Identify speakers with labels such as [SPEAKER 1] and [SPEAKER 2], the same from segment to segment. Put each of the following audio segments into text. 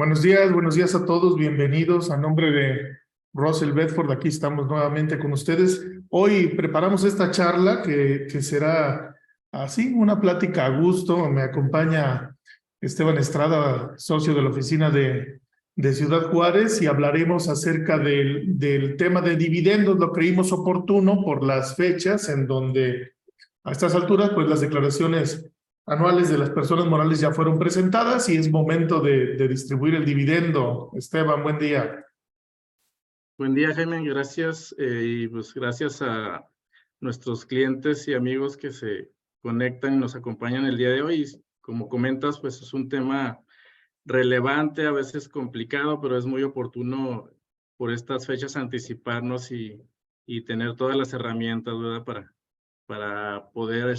[SPEAKER 1] Buenos días a todos, bienvenidos. A nombre de Russell Bedford, aquí estamos nuevamente con ustedes. Hoy preparamos esta charla que será así, una plática a gusto. Me acompaña Esteban Estrada, socio de la oficina de Ciudad Juárez, y hablaremos acerca del tema de dividendos. Lo creímos oportuno por las fechas en donde a estas alturas, pues las declaraciones anuales de las personas morales ya fueron presentadas y es momento de distribuir el dividendo. Esteban, buen día.
[SPEAKER 2] Buen día, Jaime, gracias. Y pues gracias a nuestros clientes y amigos que se conectan y nos acompañan el día de hoy. Como comentas, pues es un tema relevante, a veces complicado, pero es muy oportuno por estas fechas anticiparnos y tener todas las herramientas, ¿verdad? Para poder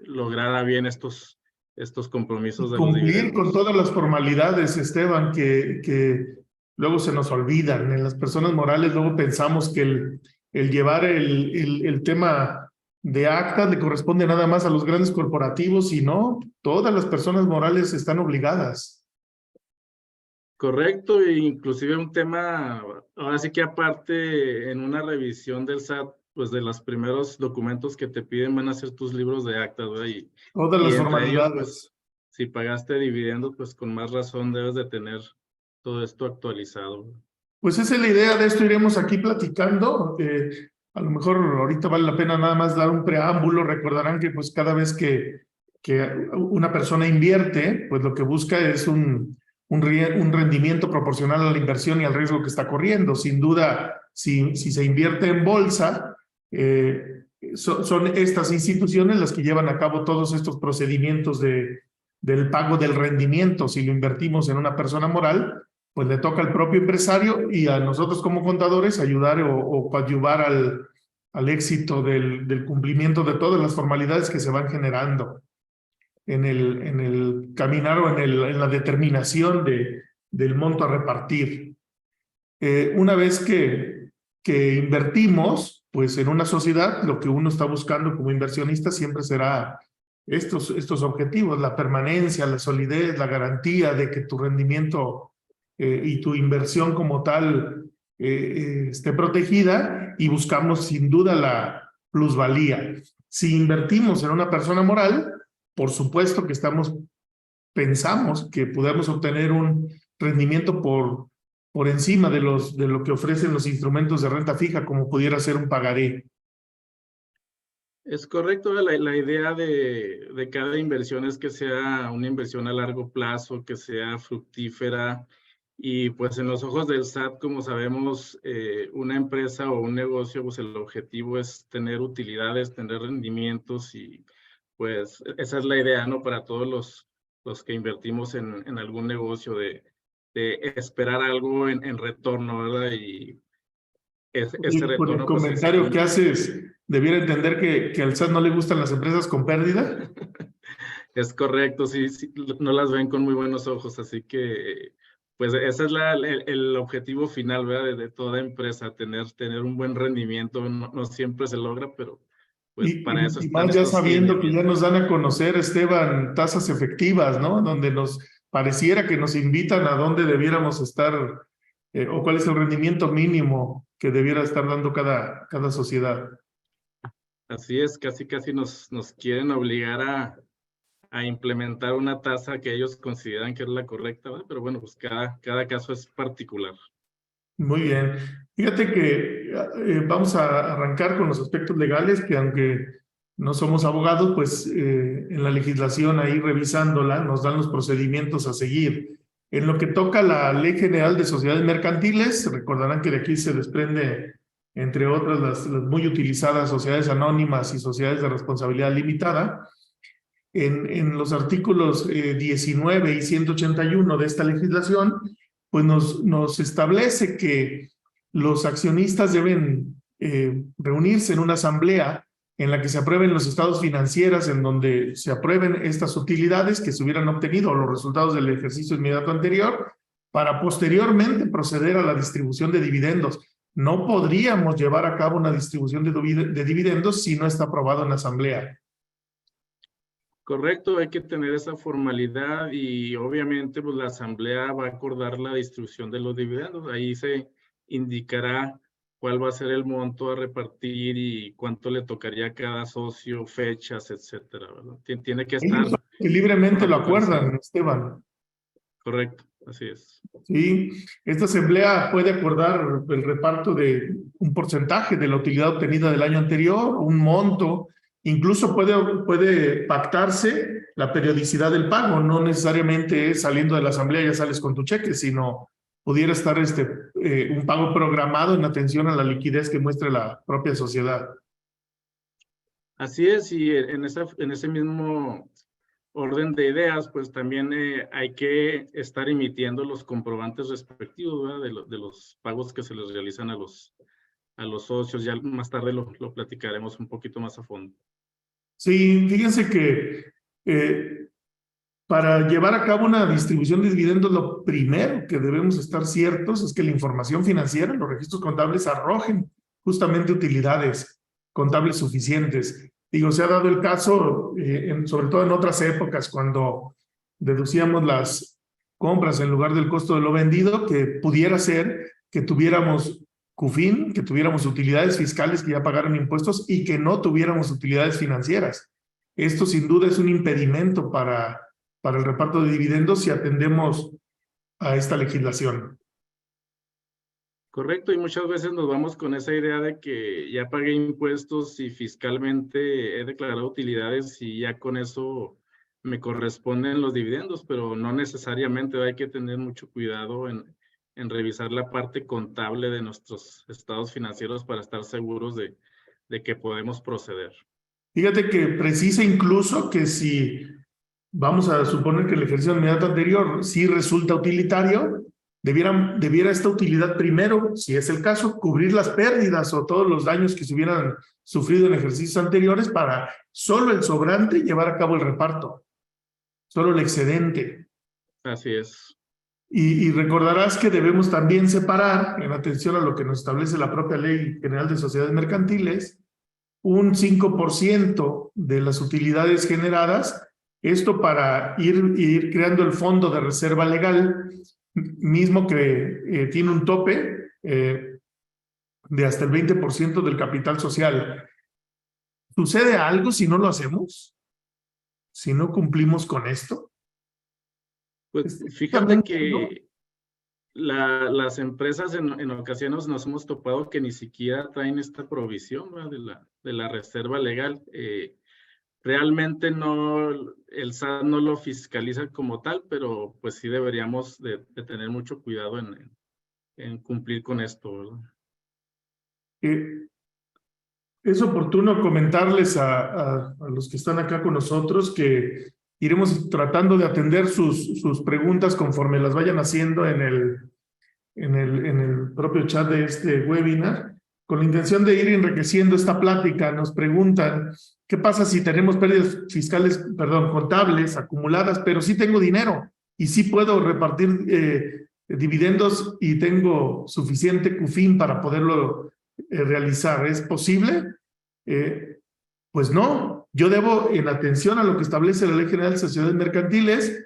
[SPEAKER 2] lograr a bien estos compromisos de los
[SPEAKER 1] Cumplir con
[SPEAKER 2] dividendos.
[SPEAKER 1] todas las formalidades, Esteban, que luego se nos olvidan. En las personas morales luego pensamos que el llevar el tema de acta le corresponde nada más a los grandes corporativos y no, todas las personas morales están obligadas.
[SPEAKER 2] Correcto, e inclusive un tema, ahora sí que aparte en una revisión del SAT, pues de los primeros documentos que te piden van a ser tus libros de actas, ¿verdad?
[SPEAKER 1] Todas
[SPEAKER 2] Y
[SPEAKER 1] las
[SPEAKER 2] entre ellos, pues,
[SPEAKER 1] formalidades.
[SPEAKER 2] si pagaste dividendos, pues con más razón debes de tener todo esto actualizado.
[SPEAKER 1] Pues esa es la idea de esto, iremos aquí platicando. A lo mejor ahorita vale la pena nada más dar un preámbulo. Recordarán que pues cada vez que una persona invierte, pues lo que busca es un rendimiento proporcional a la inversión y al riesgo que está corriendo. Sin duda, si se invierte en bolsa, son estas instituciones las que llevan a cabo todos estos procedimientos del pago del rendimiento. Si lo invertimos en una persona moral, pues le toca al propio empresario y a nosotros como contadores ayudar o coadyuvar al éxito del cumplimiento de todas las formalidades que se van generando en el caminar o en la determinación del monto a repartir. Una vez que invertimos, pues en una sociedad, lo que uno está buscando como inversionista siempre será estos objetivos: la permanencia, la solidez, la garantía de que tu rendimiento y tu inversión como tal esté protegida, y buscamos sin duda la plusvalía. Si invertimos en una persona moral, por supuesto que pensamos que podemos obtener un rendimiento por encima de lo que ofrecen los instrumentos de renta fija, como pudiera ser un pagaré.
[SPEAKER 2] Es correcto, la idea de cada inversión es que sea una inversión a largo plazo, que sea fructífera. Y pues en los ojos del SAT, como sabemos, una empresa o un negocio, pues el objetivo es tener utilidades, tener rendimientos, y pues esa es la idea, ¿no? Para todos los que invertimos en algún negocio, de esperar algo en retorno, ¿verdad? Y ese
[SPEAKER 1] Y con el
[SPEAKER 2] retorno pues
[SPEAKER 1] comentario que
[SPEAKER 2] exigimos.
[SPEAKER 1] haces, debiera entender que al SAT no le gustan las empresas con pérdida.
[SPEAKER 2] Es correcto, sí, no las ven con muy buenos ojos, así que pues ese es el objetivo final, ¿verdad? De toda empresa, tener un buen rendimiento. No siempre se logra, pero pues para eso
[SPEAKER 1] Y
[SPEAKER 2] están
[SPEAKER 1] más ya
[SPEAKER 2] estos
[SPEAKER 1] sabiendo que ya nos
[SPEAKER 2] lineamientos.
[SPEAKER 1] dan a conocer, Esteban, tasas efectivas, ¿no? Donde nos pareciera que nos invitan a dónde debiéramos estar o cuál es el rendimiento mínimo que debiera estar dando cada sociedad.
[SPEAKER 2] Así es, casi nos quieren obligar a implementar una tasa que ellos consideran que es la correcta, ¿verdad? Pero bueno, pues cada caso es particular.
[SPEAKER 1] Muy bien. Fíjate que vamos a arrancar con los aspectos legales, que aunque no somos abogados, pues en la legislación ahí revisándola nos dan los procedimientos a seguir. En lo que toca la Ley General de Sociedades Mercantiles, recordarán que de aquí se desprende, entre otras, las muy utilizadas sociedades anónimas y sociedades de responsabilidad limitada. En los artículos 19 y 181 de esta legislación, pues nos establece que los accionistas deben reunirse en una asamblea en la que se aprueben los estados financieros, en donde se aprueben estas utilidades que se hubieran obtenido o los resultados del ejercicio inmediato anterior, para posteriormente proceder a la distribución de dividendos. No podríamos llevar a cabo una distribución de dividendos si no está aprobado en la asamblea.
[SPEAKER 2] Correcto, hay que tener esa formalidad y obviamente pues la asamblea va a acordar la distribución de los dividendos. Ahí se indicará cuál va a ser el monto a repartir y cuánto le tocaría a cada socio, fechas, etcétera, ¿verdad? Tiene que estar
[SPEAKER 1] Ellos que libremente lo
[SPEAKER 2] protocolizado.
[SPEAKER 1] acuerdan, Esteban.
[SPEAKER 2] Correcto, así es.
[SPEAKER 1] Sí, esta asamblea puede acordar el reparto de un porcentaje de la utilidad obtenida del año anterior, un monto, incluso puede pactarse la periodicidad del pago, no necesariamente es saliendo de la asamblea ya sales con tu cheque, sino pudiera estar un pago programado en atención a la liquidez que muestre la propia sociedad.
[SPEAKER 2] Así es, y en ese mismo orden de ideas, pues también hay que estar emitiendo los comprobantes respectivos, ¿verdad? De los pagos que se les realizan a los socios. Ya más tarde lo platicaremos un poquito más a fondo.
[SPEAKER 1] Sí, fíjense que para llevar a cabo una distribución de dividendos, lo primero que debemos estar ciertos es que la información financiera, los registros contables arrojen justamente utilidades contables suficientes. Digo, se ha dado el caso, sobre todo en otras épocas, cuando deducíamos las compras en lugar del costo de lo vendido, que pudiera ser que tuviéramos CUFIN, que tuviéramos utilidades fiscales que ya pagaron impuestos y que no tuviéramos utilidades financieras. Esto sin duda es un impedimento para el reparto de dividendos si atendemos a esta legislación.
[SPEAKER 2] Correcto, y muchas veces nos vamos con esa idea de que ya pagué impuestos y fiscalmente he declarado utilidades y ya con eso me corresponden los dividendos, pero no necesariamente. Hay que tener mucho cuidado en revisar la parte contable de nuestros estados financieros para estar seguros de que podemos proceder.
[SPEAKER 1] Fíjate que precisa incluso que si vamos a suponer que el ejercicio inmediato anterior sí resulta utilitario, debiera esta utilidad primero, si es el caso, cubrir las pérdidas o todos los daños que se hubieran sufrido en ejercicios anteriores para solo el sobrante llevar a cabo el reparto, solo el excedente.
[SPEAKER 2] Así es.
[SPEAKER 1] Y recordarás que debemos también separar, en atención a lo que nos establece la propia Ley General de Sociedades Mercantiles, un 5% de las utilidades generadas, esto para ir creando el fondo de reserva legal, mismo que tiene un tope de hasta el 20% del capital social. ¿Sucede algo si no lo hacemos? ¿Si no cumplimos con esto?
[SPEAKER 2] Pues fíjate que las empresas en ocasiones nos hemos topado que ni siquiera traen esta provisión, ¿verdad? de la reserva legal. Realmente no, el SAT no lo fiscaliza como tal, pero pues sí deberíamos de tener mucho cuidado en cumplir con esto, ¿verdad?
[SPEAKER 1] Es oportuno comentarles a los que están acá con nosotros que iremos tratando de atender sus preguntas conforme las vayan haciendo en el propio chat de este webinar, con la intención de ir enriqueciendo esta plática. Nos preguntan, ¿qué pasa si tenemos pérdidas fiscales, contables acumuladas, pero sí tengo dinero y sí puedo repartir dividendos y tengo suficiente CUFIN para poderlo realizar? ¿Es posible? Pues no, yo debo, en atención a lo que establece la Ley General de Sociedades Mercantiles,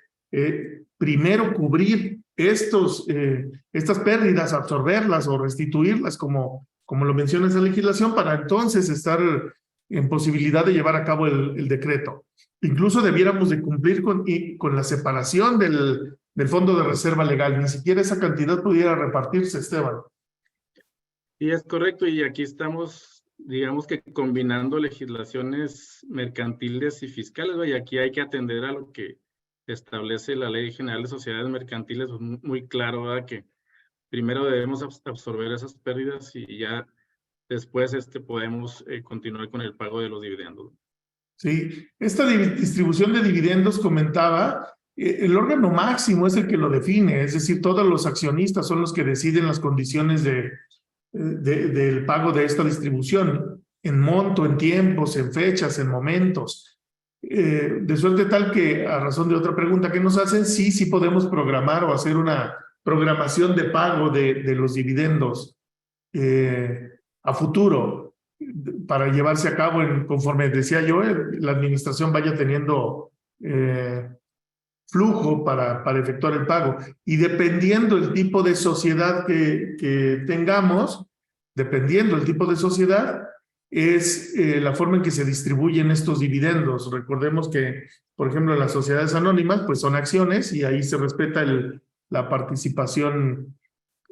[SPEAKER 1] primero cubrir estas pérdidas, absorberlas o restituirlas, como lo menciona esa legislación, para entonces estar en posibilidad de llevar a cabo el decreto. Incluso debiéramos de cumplir con la separación del fondo de reserva legal. Ni siquiera esa cantidad pudiera repartirse, Esteban.
[SPEAKER 2] Y es correcto, y aquí estamos, digamos que combinando legislaciones mercantiles y fiscales, y aquí hay que atender a lo que establece la Ley General de Sociedades Mercantiles, muy claro, ¿verdad? Que primero debemos absorber esas pérdidas y ya después podemos continuar con el pago de los dividendos.
[SPEAKER 1] Sí, esta distribución de dividendos, comentaba, el órgano máximo es el que lo define, es decir, todos los accionistas son los que deciden las condiciones del pago de esta distribución, en monto, en tiempos, en fechas, en momentos. De suerte tal que, a razón de otra pregunta que nos hacen, sí podemos programar o hacer una programación de pago de los dividendos a futuro, para llevarse a cabo conforme decía yo, la administración vaya teniendo flujo para efectuar el pago. Y dependiendo el tipo de sociedad que tengamos, dependiendo el tipo de sociedad, es la forma en que se distribuyen estos dividendos. Recordemos que, por ejemplo, en las sociedades anónimas, pues son acciones y ahí se respeta la participación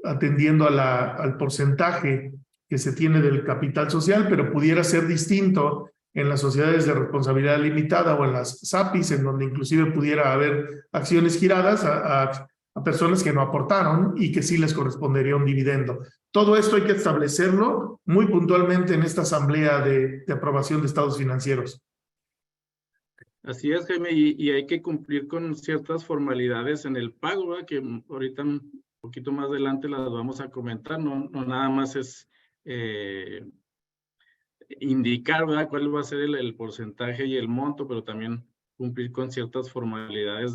[SPEAKER 1] atendiendo al porcentaje que se tiene del capital social, pero pudiera ser distinto en las sociedades de responsabilidad limitada o en las SAPIs, en donde inclusive pudiera haber acciones giradas a personas que no aportaron y que sí les correspondería un dividendo. Todo esto hay que establecerlo muy puntualmente en esta asamblea de aprobación de estados financieros.
[SPEAKER 2] Así es, Jaime, y hay que cumplir con ciertas formalidades en el pago, ¿verdad? Que ahorita un poquito más adelante las vamos a comentar, no nada más es indicar, ¿verdad?, cuál va a ser el porcentaje y el monto, pero también cumplir con ciertas formalidades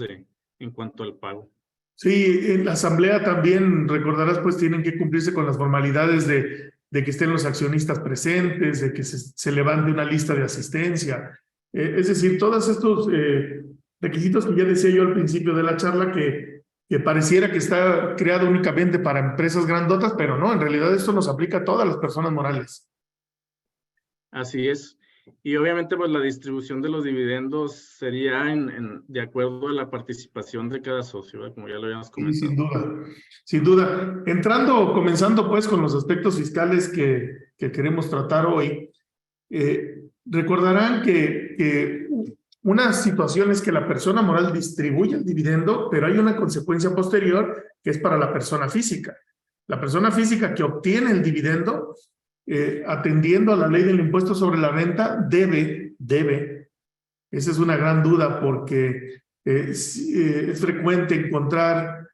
[SPEAKER 2] en cuanto al pago.
[SPEAKER 1] Sí, en la asamblea también, recordarás, pues tienen que cumplirse con las formalidades de que estén los accionistas presentes, de que se levante una lista de asistencia. Es decir, todos estos requisitos que ya decía yo al principio de la charla que pareciera que está creado únicamente para empresas grandotas, pero no, en realidad esto nos aplica a todas las personas morales.
[SPEAKER 2] Así es. Y obviamente pues la distribución de los dividendos sería de acuerdo a la participación de cada socio, ¿verdad?, como ya lo habíamos comentado.
[SPEAKER 1] Sí, sin duda, sin duda. Comenzando pues con los aspectos fiscales que queremos tratar hoy, recordarán que una situación es que la persona moral distribuye el dividendo, pero hay una consecuencia posterior que es para la persona física. La persona física que obtiene el dividendo, atendiendo a la ley del impuesto sobre la renta, debe, esa es una gran duda porque es frecuente encontrar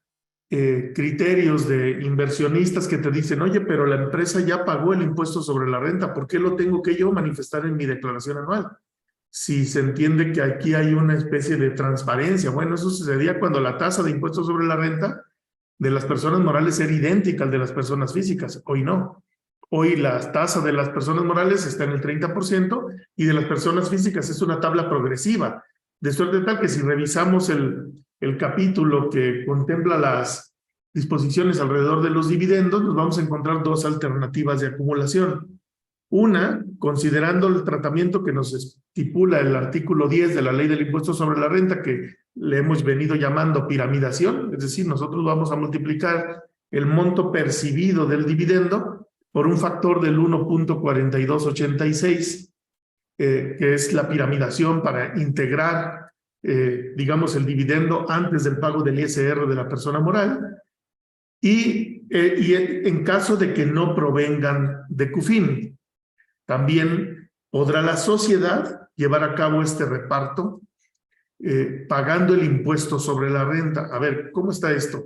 [SPEAKER 1] criterios de inversionistas que te dicen, oye, pero la empresa ya pagó el impuesto sobre la renta, ¿por qué lo tengo que yo manifestar en mi declaración anual? Si se entiende que aquí hay una especie de transparencia. Bueno, eso sucedía cuando la tasa de impuesto sobre la renta de las personas morales era idéntica al de las personas físicas. Hoy no. Hoy la tasa de las personas morales está en el 30% y de las personas físicas es una tabla progresiva. De suerte tal que si revisamos el capítulo que contempla las disposiciones alrededor de los dividendos, nos vamos a encontrar dos alternativas de acumulación. Una, considerando el tratamiento que nos estipula el artículo 10 de la Ley del Impuesto sobre la Renta, que le hemos venido llamando piramidación, es decir, nosotros vamos a multiplicar el monto percibido del dividendo por un factor del 1.4286, que es la piramidación para integrar, digamos, el dividendo antes del pago del ISR de la persona moral, y en caso de que no provengan de CUFIN. También podrá la sociedad llevar a cabo este reparto pagando el impuesto sobre la renta. A ver, ¿cómo está esto?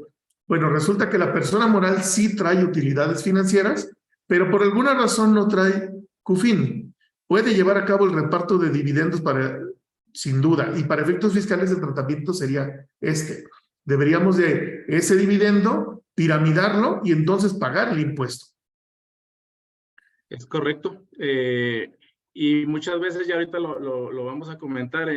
[SPEAKER 1] Bueno, resulta que la persona moral sí trae utilidades financieras, pero por alguna razón no trae CUFIN. Puede llevar a cabo el reparto de dividendos sin duda, y para efectos fiscales el tratamiento sería este. Deberíamos de ese dividendo piramidarlo y entonces pagar el impuesto.
[SPEAKER 2] Es correcto. Y muchas veces, ya ahorita lo vamos a comentar,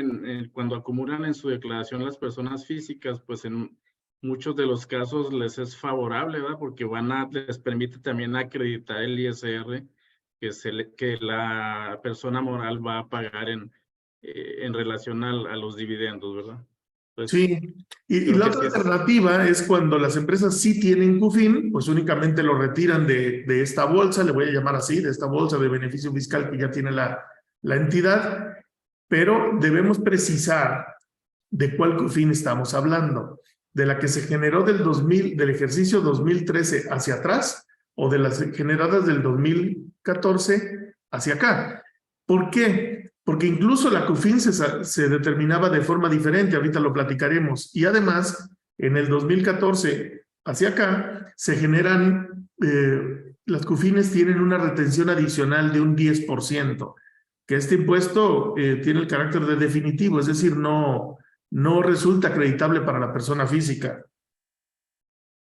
[SPEAKER 2] cuando acumulan en su declaración las personas físicas, pues en muchos de los casos les es favorable, ¿verdad? Porque les permite también acreditar el ISR que la persona moral va a pagar en relación a los dividendos, ¿verdad? Pues,
[SPEAKER 1] sí, y la otra alternativa es cuando las empresas sí tienen CUFIN, pues únicamente lo retiran de esta bolsa, le voy a llamar así, de esta bolsa de beneficio fiscal que ya tiene la entidad, pero debemos precisar de cuál CUFIN estamos hablando, de la que se generó del ejercicio 2013 hacia atrás o de las generadas del 2014 hacia acá. ¿Por qué? Porque incluso la CUFIN se determinaba de forma diferente, ahorita lo platicaremos, y además en el 2014 hacia acá se generan, las CUFINes tienen una retención adicional de un 10%, que este impuesto tiene el carácter de definitivo, es decir, no resulta acreditable para la persona física.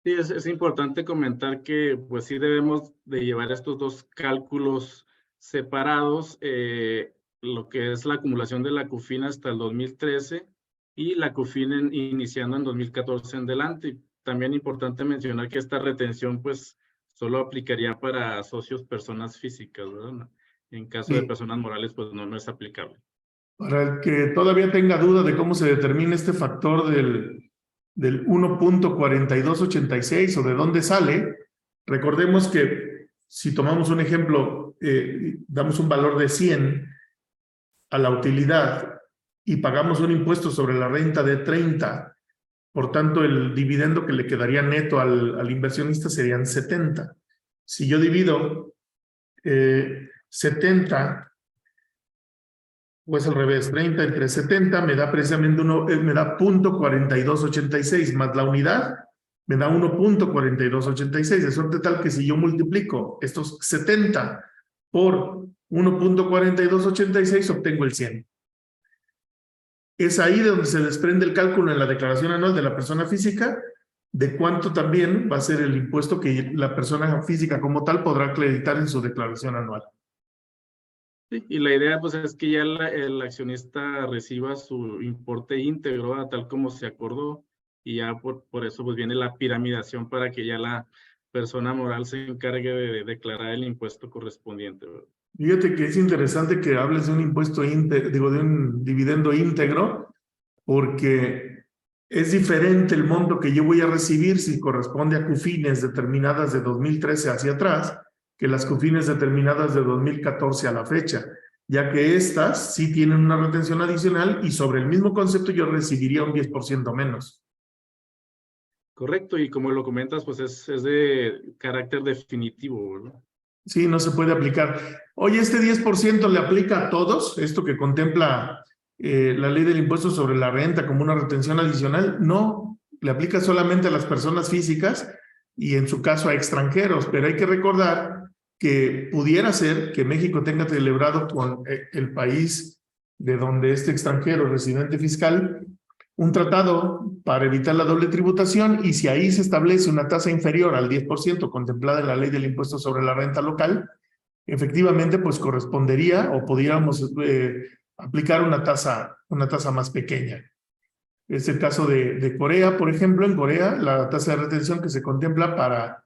[SPEAKER 2] Sí, es importante comentar que pues sí debemos de llevar estos dos cálculos separados, lo que es la acumulación de la CUFIN hasta el 2013 y la CUFIN iniciando en 2014 en adelante. También importante mencionar que esta retención pues solo aplicaría para socios personas físicas, ¿verdad? En caso de
[SPEAKER 1] Sí.
[SPEAKER 2] personas morales pues no es aplicable.
[SPEAKER 1] Para el que todavía tenga duda de cómo se determina este factor del 1.4286 o de dónde sale, recordemos que si tomamos un ejemplo, damos un valor de 100 a la utilidad y pagamos un impuesto sobre la renta de 30, por tanto el dividendo que le quedaría neto al inversionista serían 70. Si yo divido 70, pues al revés, 30 entre 70 me da precisamente me da 0.4286 más la unidad me da 1.4286, de suerte tal que si yo multiplico estos 70 por 1.4286 obtengo el 100. Es ahí de donde se desprende el cálculo en la declaración anual de la persona física de cuánto también va a ser el impuesto que la persona física como tal podrá acreditar en su declaración anual.
[SPEAKER 2] Sí, y la idea pues es que ya el accionista reciba su importe íntegro, tal como se acordó, y ya por eso pues viene la piramidación para que ya la persona moral se encargue de declarar el impuesto correspondiente, ¿verdad?
[SPEAKER 1] Fíjate que es interesante que hables de un impuesto íntegro, de un dividendo íntegro, porque es diferente el monto que yo voy a recibir si corresponde a CUFINES determinadas de 2013 hacia atrás, que las CUFINES determinadas de 2014 a la fecha, ya que estas sí tienen una retención adicional y sobre el mismo concepto yo recibiría un 10% menos.
[SPEAKER 2] Correcto, y como lo comentas, pues es de carácter definitivo, ¿verdad?
[SPEAKER 1] Sí, no se puede aplicar. Oye, ¿este 10% le aplica a todos? Esto que contempla la ley del impuesto sobre la renta como una retención adicional. No, le aplica solamente a las personas físicas y en su caso a extranjeros, pero hay que recordar que pudiera ser que México tenga celebrado con el país de donde este extranjero residente fiscal un tratado para evitar la doble tributación y si ahí se establece una tasa inferior al 10% contemplada en la ley del impuesto sobre la renta local, efectivamente pues correspondería o pudiéramos aplicar una tasa más pequeña. Es el caso de Corea, por ejemplo. En Corea la tasa de retención que se contempla para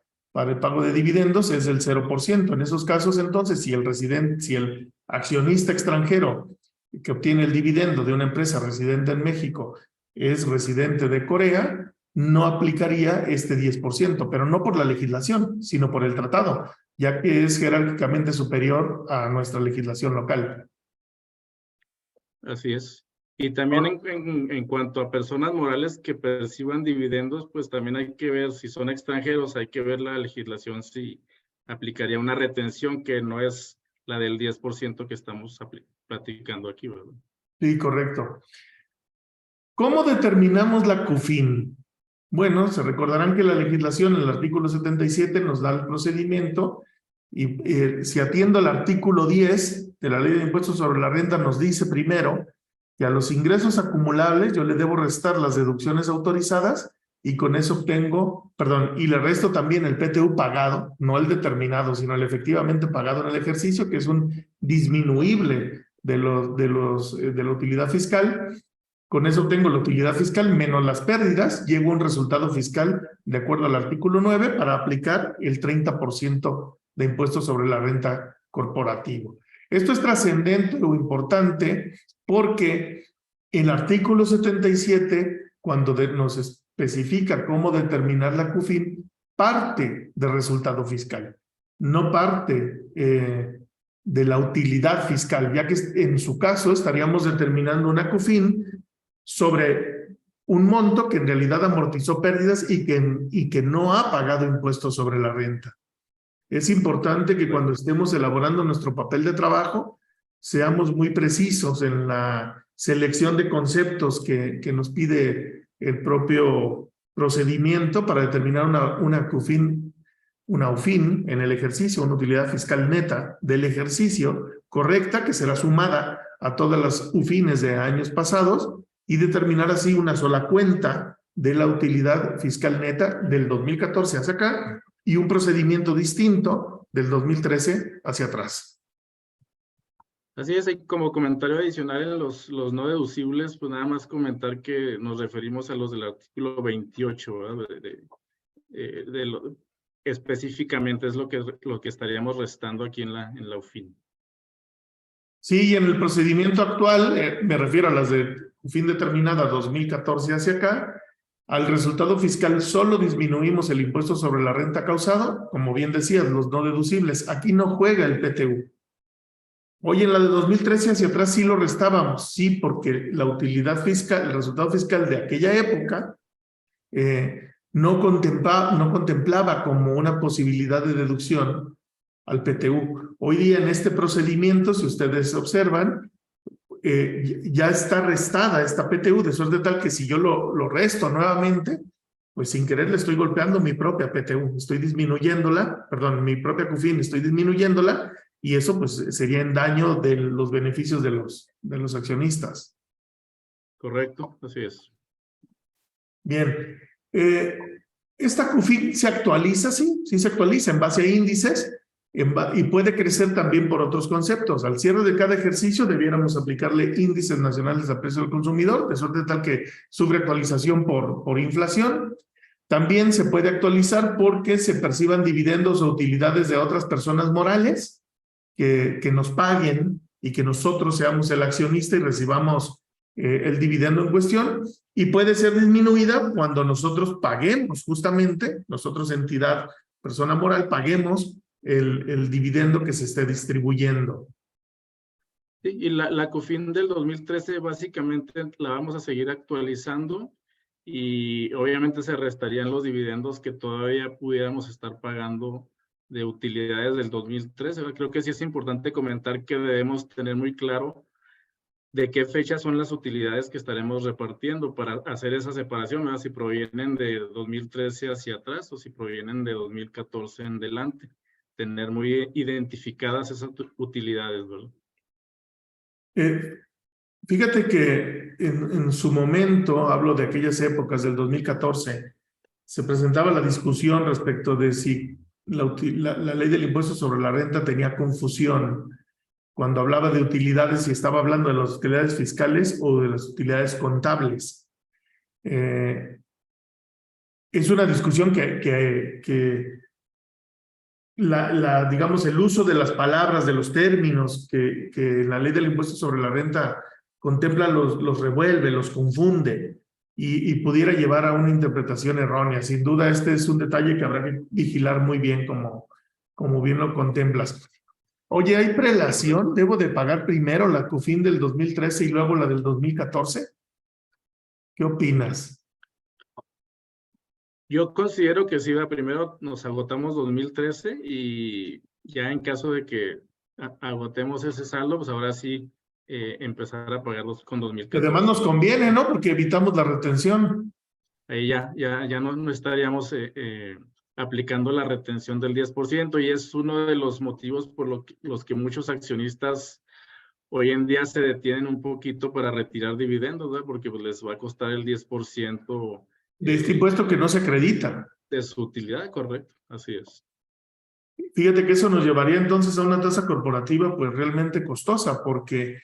[SPEAKER 1] el pago de dividendos es del 0%. En esos casos entonces si el accionista extranjero que obtiene el dividendo de una empresa residente en México es residente de Corea, no aplicaría este 10%, pero no por la legislación, sino por el tratado, ya que es jerárquicamente superior a nuestra legislación local.
[SPEAKER 2] Así es. Y también en cuanto a personas morales que perciban dividendos, pues también hay que ver si son extranjeros, hay que ver la legislación si aplicaría una retención que no es la del 10% que estamos platicando aquí, ¿verdad?
[SPEAKER 1] Sí, correcto. ¿Cómo determinamos la CUFIN? Bueno, se recordarán que la legislación en el artículo 77 nos da el procedimiento y si atiendo al artículo 10 de la Ley de Impuestos sobre la Renta nos dice primero que a los ingresos acumulables yo le debo restar las deducciones autorizadas y con eso obtengo, y le resto también el PTU pagado, no el determinado, sino el efectivamente pagado en el ejercicio, que es un disminuible de la utilidad fiscal. Con eso obtengo la utilidad fiscal menos las pérdidas, llego a un resultado fiscal de acuerdo al artículo 9 para aplicar el 30% de impuestos sobre la renta corporativo. Esto es trascendente o importante porque el artículo 77, cuando nos especifica cómo determinar la CUFIN, parte del resultado fiscal, no parte de la utilidad fiscal, ya que en su caso estaríamos determinando una CUFIN sobre un monto que en realidad amortizó pérdidas y que no ha pagado impuestos sobre la renta. Es importante que cuando estemos elaborando nuestro papel de trabajo seamos muy precisos en la selección de conceptos que nos pide el propio procedimiento para determinar una CUFIN, una UFIN en el ejercicio, una utilidad fiscal neta del ejercicio correcta que será sumada a todas las UFINes de años pasados y determinar así una sola cuenta de la utilidad fiscal neta del 2014 hacia acá y un procedimiento distinto del 2013 hacia atrás.
[SPEAKER 2] Así es, y como comentario adicional en los no deducibles, pues nada más comentar que nos referimos a los del artículo 28, ¿verdad? Específicamente es lo que estaríamos restando aquí en la UFIN.
[SPEAKER 1] Sí, y en el procedimiento actual, me refiero a las de fin determinada 2014 hacia acá, al resultado fiscal solo disminuimos el impuesto sobre la renta causado, como bien decías, los no deducibles. Aquí no juega el PTU. Hoy en la de 2013 hacia atrás sí lo restábamos, sí, porque la utilidad fiscal, el resultado fiscal de aquella época no contemplaba como una posibilidad de deducción al PTU. Hoy día en este procedimiento, si ustedes observan, ya está restada esta PTU, de suerte tal que si yo lo resto nuevamente, pues sin querer le estoy golpeando mi propia PTU, estoy disminuyéndola, perdón, mi propia CUFIN, estoy disminuyéndola, y eso pues sería en daño de los beneficios de los accionistas.
[SPEAKER 2] Correcto, así es.
[SPEAKER 1] Bien, esta CUFIN se actualiza, sí se actualiza en base a índices, y puede crecer también por otros conceptos. Al cierre de cada ejercicio debiéramos aplicarle índices nacionales a precio del consumidor, de suerte tal que sufre actualización por inflación. También se puede actualizar porque se perciban dividendos o utilidades de otras personas morales que nos paguen y que nosotros seamos el accionista y recibamos el dividendo en cuestión, y puede ser disminuida cuando nosotros paguemos, justamente, nosotros entidad, persona moral, paguemos el dividendo que se esté distribuyendo.
[SPEAKER 2] Sí, y la CUFIN del 2013 básicamente la vamos a seguir actualizando y obviamente se restarían los dividendos que todavía pudiéramos estar pagando de utilidades del 2013. Creo que sí es importante comentar que debemos tener muy claro de qué fecha son las utilidades que estaremos repartiendo para hacer esa separación, ¿verdad? Si provienen de 2013 hacia atrás o si provienen de 2014 en adelante. Tener muy identificadas esas utilidades, ¿verdad?
[SPEAKER 1] Fíjate que en su momento, hablo de aquellas épocas del 2014, se presentaba la discusión respecto de si la ley del impuesto sobre la renta tenía confusión cuando hablaba de utilidades y estaba hablando de las utilidades fiscales o de las utilidades contables. Es una discusión que digamos, el uso de las palabras, de los términos que la ley del impuesto sobre la renta contempla, los revuelve, los confunde y pudiera llevar a una interpretación errónea. Sin duda, este es un detalle que habrá que vigilar muy bien, como bien lo contemplas. Oye, ¿hay prelación? ¿Debo de pagar primero la CUFIN del 2013 y luego la del 2014? ¿Qué opinas?
[SPEAKER 2] Yo considero que sí, primero nos agotamos 2013 y ya en caso de que agotemos ese saldo, pues ahora sí empezar a pagarlos con 2014.
[SPEAKER 1] Además nos conviene, ¿no? Porque evitamos la retención.
[SPEAKER 2] Ahí ya no estaríamos aplicando la retención del 10% y es uno de los motivos por los que muchos accionistas hoy en día se detienen un poquito para retirar dividendos, ¿verdad? Porque pues, les va a costar el 10%
[SPEAKER 1] de este impuesto que no se acredita.
[SPEAKER 2] De su utilidad, correcto, así es.
[SPEAKER 1] Fíjate que eso nos llevaría entonces a una tasa corporativa pues realmente costosa, porque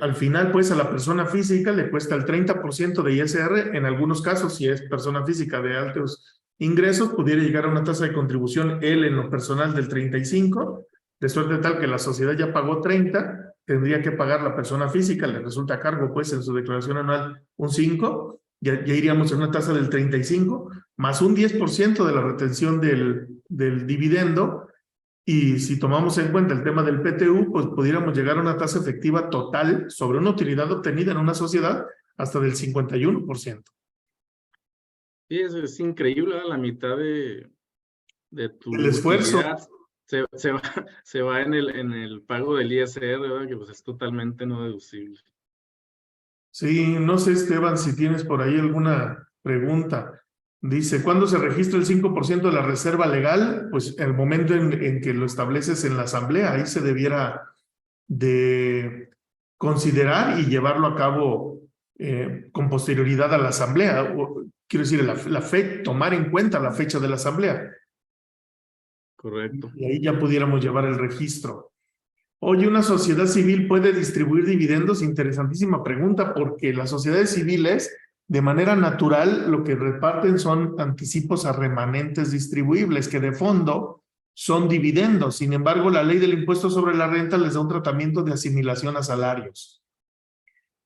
[SPEAKER 1] al final pues a la persona física le cuesta el 30% de ISR, en algunos casos si es persona física de altos ingresos pudiera llegar a una tasa de contribución él en lo personal del 35%, de suerte tal que la sociedad ya pagó 30%, tendría que pagar la persona física, le resulta a cargo pues en su declaración anual un 5%, ya iríamos en una tasa del 35%, más un 10% de la retención del dividendo, y si tomamos en cuenta el tema del PTU, pues pudiéramos llegar a una tasa efectiva total sobre una utilidad obtenida en una sociedad hasta del 51%.
[SPEAKER 2] Sí, es increíble, la mitad de tu
[SPEAKER 1] el esfuerzo
[SPEAKER 2] se va en el pago del ISR, ¿verdad? Que pues es totalmente no deducible.
[SPEAKER 1] Sí, no sé, Esteban, si tienes por ahí alguna pregunta. Dice, ¿cuándo se registra el 5% de la reserva legal? Pues el momento en que lo estableces en la asamblea, ahí se debiera de considerar y llevarlo a cabo con posterioridad a la asamblea. Quiero decir, tomar en cuenta la fecha de la asamblea.
[SPEAKER 2] Correcto.
[SPEAKER 1] Y ahí ya pudiéramos llevar el registro. Oye, ¿una sociedad civil puede distribuir dividendos? Interesantísima pregunta, porque las sociedades civiles, de manera natural, lo que reparten son anticipos a remanentes distribuibles, que de fondo son dividendos. Sin embargo, la ley del impuesto sobre la renta les da un tratamiento de asimilación a salarios.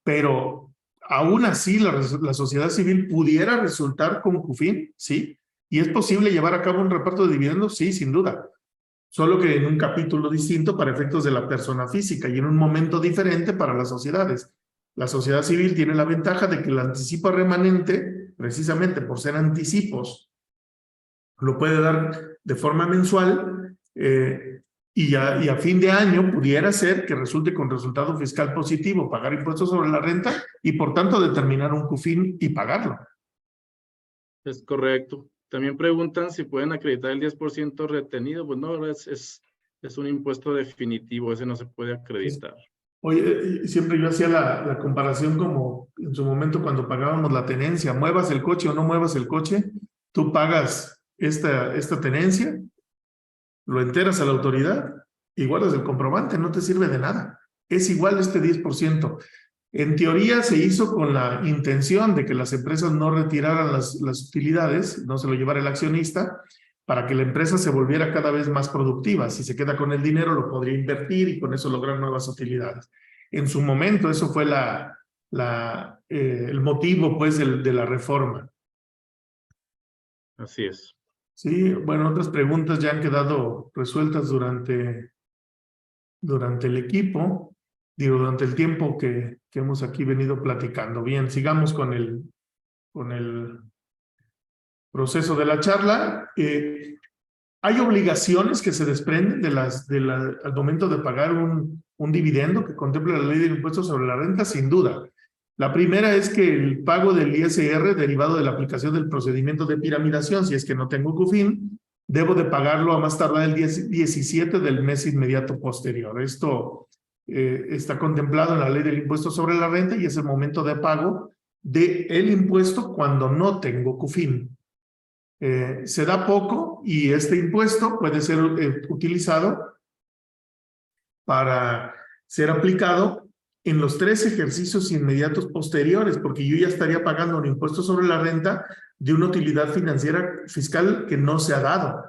[SPEAKER 1] Pero aún así, la sociedad civil pudiera resultar con CUFIN, ¿sí? ¿Y es posible llevar a cabo un reparto de dividendos? Sí, sin duda. Solo que en un capítulo distinto para efectos de la persona física y en un momento diferente para las sociedades. La sociedad civil tiene la ventaja de que el anticipo remanente, precisamente por ser anticipos, lo puede dar de forma mensual y a fin de año pudiera ser que resulte con resultado fiscal positivo, pagar impuestos sobre la renta y por tanto determinar un CUFIN y pagarlo.
[SPEAKER 2] Es correcto. También preguntan si pueden acreditar el 10% retenido. Pues no, es un impuesto definitivo, ese no se puede acreditar.
[SPEAKER 1] Oye, siempre yo hacía la comparación como en su momento cuando pagábamos la tenencia, muevas el coche o no muevas el coche, tú pagas esta tenencia, lo enteras a la autoridad y guardas el comprobante, no te sirve de nada. Es igual este 10%. En teoría se hizo con la intención de que las empresas no retiraran las utilidades, no se lo llevara el accionista, para que la empresa se volviera cada vez más productiva. Si se queda con el dinero, lo podría invertir y con eso lograr nuevas utilidades. En su momento, eso fue el motivo pues, de la reforma.
[SPEAKER 2] Así es.
[SPEAKER 1] Sí, bueno, otras preguntas ya han quedado resueltas durante el equipo, durante el tiempo que hemos aquí venido platicando. Bien, sigamos con el proceso de la charla. Hay obligaciones que se desprenden al momento de pagar un dividendo que contempla la ley del impuesto sobre la renta, sin duda. La primera es que el pago del ISR derivado de la aplicación del procedimiento de piramidación, si es que no tengo CUFIN, debo de pagarlo a más tardar el 17 del mes inmediato posterior. Esto está contemplado en la ley del impuesto sobre la renta y es el momento de pago del impuesto cuando no tengo CUFIN. Se da poco y este impuesto puede ser utilizado para ser aplicado en los 3 ejercicios inmediatos posteriores, porque yo ya estaría pagando un impuesto sobre la renta de una utilidad financiera fiscal que no se ha dado.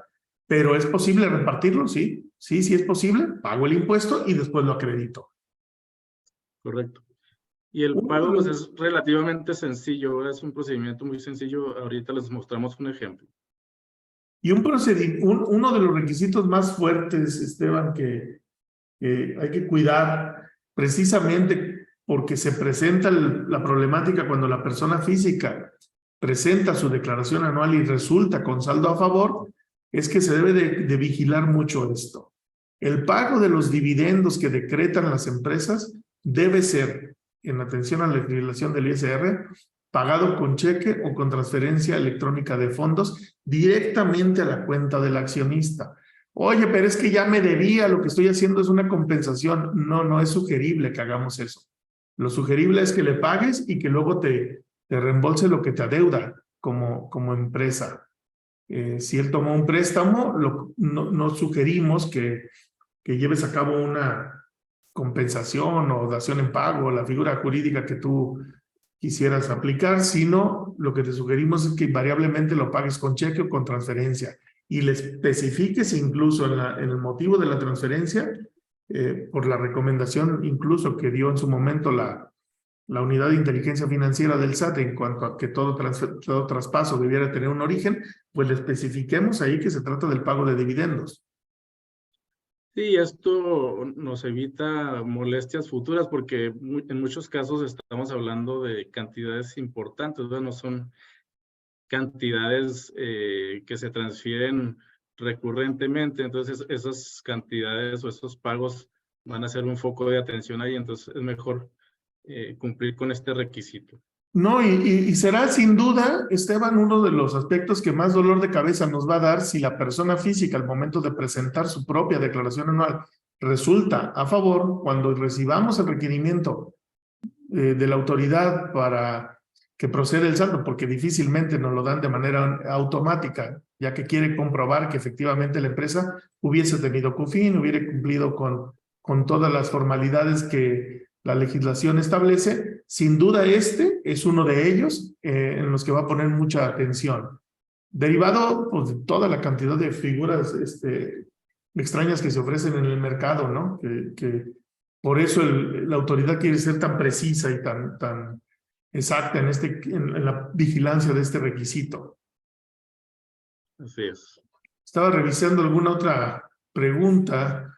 [SPEAKER 1] Pero ¿es posible repartirlo? Sí, sí es posible. Pago el impuesto y después lo acredito.
[SPEAKER 2] Correcto. Y el pago pues, es relativamente sencillo, es un procedimiento muy sencillo. Ahorita les mostramos un ejemplo.
[SPEAKER 1] Y uno de los requisitos más fuertes, Esteban, que hay que cuidar precisamente porque se presenta la problemática cuando la persona física presenta su declaración anual y resulta con saldo a favor, es que se debe de vigilar mucho esto. El pago de los dividendos que decretan las empresas debe ser, en atención a la legislación del ISR, pagado con cheque o con transferencia electrónica de fondos directamente a la cuenta del accionista. Oye, pero es que ya me debía, lo que estoy haciendo es una compensación. No, no es sugerible que hagamos eso. Lo sugerible es que le pagues y que luego te reembolse lo que te adeuda como empresa. Si él tomó un préstamo, no sugerimos que lleves a cabo una compensación o dación en pago, la figura jurídica que tú quisieras aplicar, sino lo que te sugerimos es que invariablemente lo pagues con cheque o con transferencia y le especifiques incluso en el motivo de la transferencia, por la recomendación incluso que dio en su momento la unidad de inteligencia financiera del SAT en cuanto a que todo traspaso debiera tener un origen, pues le especifiquemos ahí que se trata del pago de dividendos.
[SPEAKER 2] Sí, esto nos evita molestias futuras porque en muchos casos estamos hablando de cantidades importantes, ¿verdad? No son cantidades que se transfieren recurrentemente, entonces esas cantidades o esos pagos van a ser un foco de atención ahí, entonces es mejor cumplir con este requisito.
[SPEAKER 1] No, y será sin duda, Esteban, uno de los aspectos que más dolor de cabeza nos va a dar si la persona física al momento de presentar su propia declaración anual resulta a favor cuando recibamos el requerimiento de la autoridad para que proceda el saldo, porque difícilmente nos lo dan de manera automática, ya que quiere comprobar que efectivamente la empresa hubiese tenido CUFIN, hubiera cumplido con con todas las formalidades que la legislación establece. Sin duda este es uno de ellos en los que va a poner mucha atención. Derivado pues, de toda la cantidad de figuras extrañas que se ofrecen en el mercado, ¿no? Que por eso la autoridad quiere ser tan precisa y tan exacta en la vigilancia de este requisito.
[SPEAKER 2] Así es.
[SPEAKER 1] Estaba revisando alguna otra pregunta.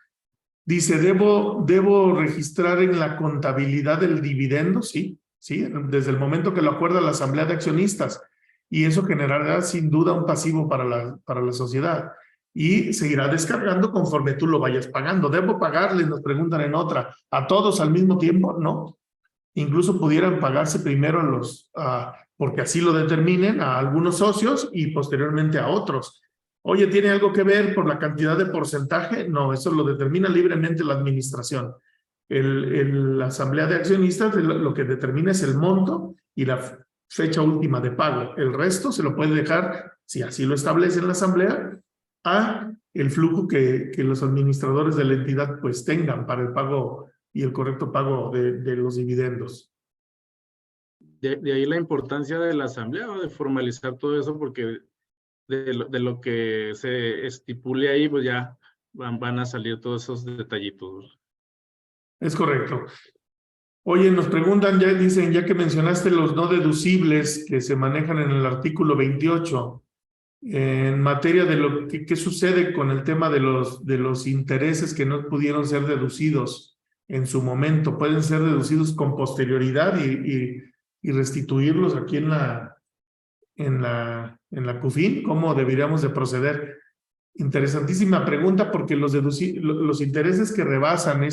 [SPEAKER 1] Dice, ¿debo registrar en la contabilidad el dividendo? Sí, desde el momento que lo acuerda la asamblea de accionistas. Y eso generará sin duda un pasivo para la sociedad. Y se irá descargando conforme tú lo vayas pagando. ¿Debo pagarles? Nos preguntan en otra. ¿A todos al mismo tiempo? No. Incluso pudieran pagarse primero porque así lo determinen, a algunos socios y posteriormente a otros. Oye, ¿tiene algo que ver por la cantidad de porcentaje? No, eso lo determina libremente la administración. La asamblea de accionistas lo que determina es el monto y la fecha última de pago. El resto se lo puede dejar, si así lo establece en la asamblea, a el flujo que los administradores de la entidad pues tengan para el pago y el correcto pago de los dividendos.
[SPEAKER 2] De ahí la importancia de la asamblea, ¿no? De formalizar todo eso, porque de lo que se estipule ahí, pues ya van a salir todos esos detallitos.
[SPEAKER 1] Es correcto. Oye, nos preguntan, dicen, ya que mencionaste los no deducibles que se manejan en el artículo 28, en materia de qué sucede con el tema de los intereses que no pudieron ser deducidos en su momento, pueden ser deducidos con posterioridad y restituirlos aquí en la CUFIN. ¿Cómo deberíamos de proceder? Interesantísima pregunta, porque los intereses que rebasan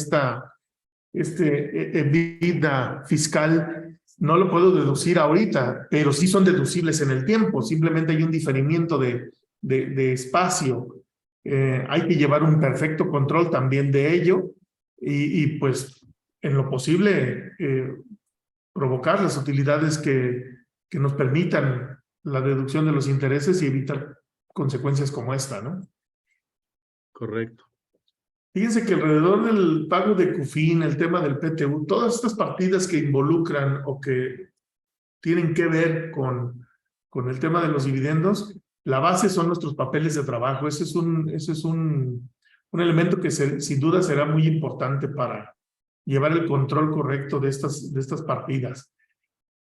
[SPEAKER 1] EBITDA fiscal no lo puedo deducir ahorita, pero sí son deducibles en el tiempo. Simplemente hay un diferimiento de espacio. Hay que llevar un perfecto control también de ello y pues en lo posible provocar las utilidades que nos permitan la deducción de los intereses y evitar consecuencias como esta, ¿no?
[SPEAKER 2] Correcto.
[SPEAKER 1] Fíjense que alrededor del pago de CUFIN, el tema del PTU, todas estas partidas que involucran o que tienen que ver con el tema de los dividendos, la base son nuestros papeles de trabajo. Ese es un elemento que sin duda será muy importante para llevar el control correcto de estas partidas.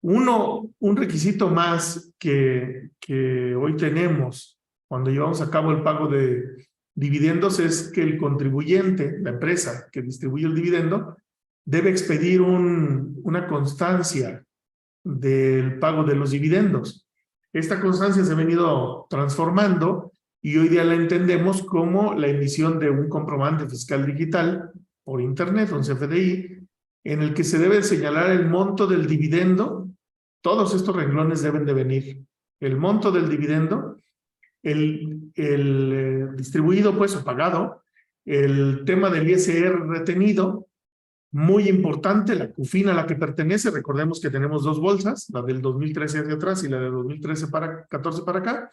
[SPEAKER 1] Un requisito más que hoy tenemos cuando llevamos a cabo el pago de dividendos es que el contribuyente, la empresa que distribuye el dividendo, debe expedir una constancia del pago de los dividendos. Esta constancia se ha venido transformando y hoy día la entendemos como la emisión de un comprobante fiscal digital por internet, un CFDI, en el que se debe señalar el monto del dividendo. Todos estos renglones deben de venir. El monto del dividendo, el distribuido pues o pagado, el tema del ISR retenido, muy importante, la CUFIN a la que pertenece. Recordemos que tenemos dos bolsas, la del 2013 hacia atrás y la del 2014 para acá,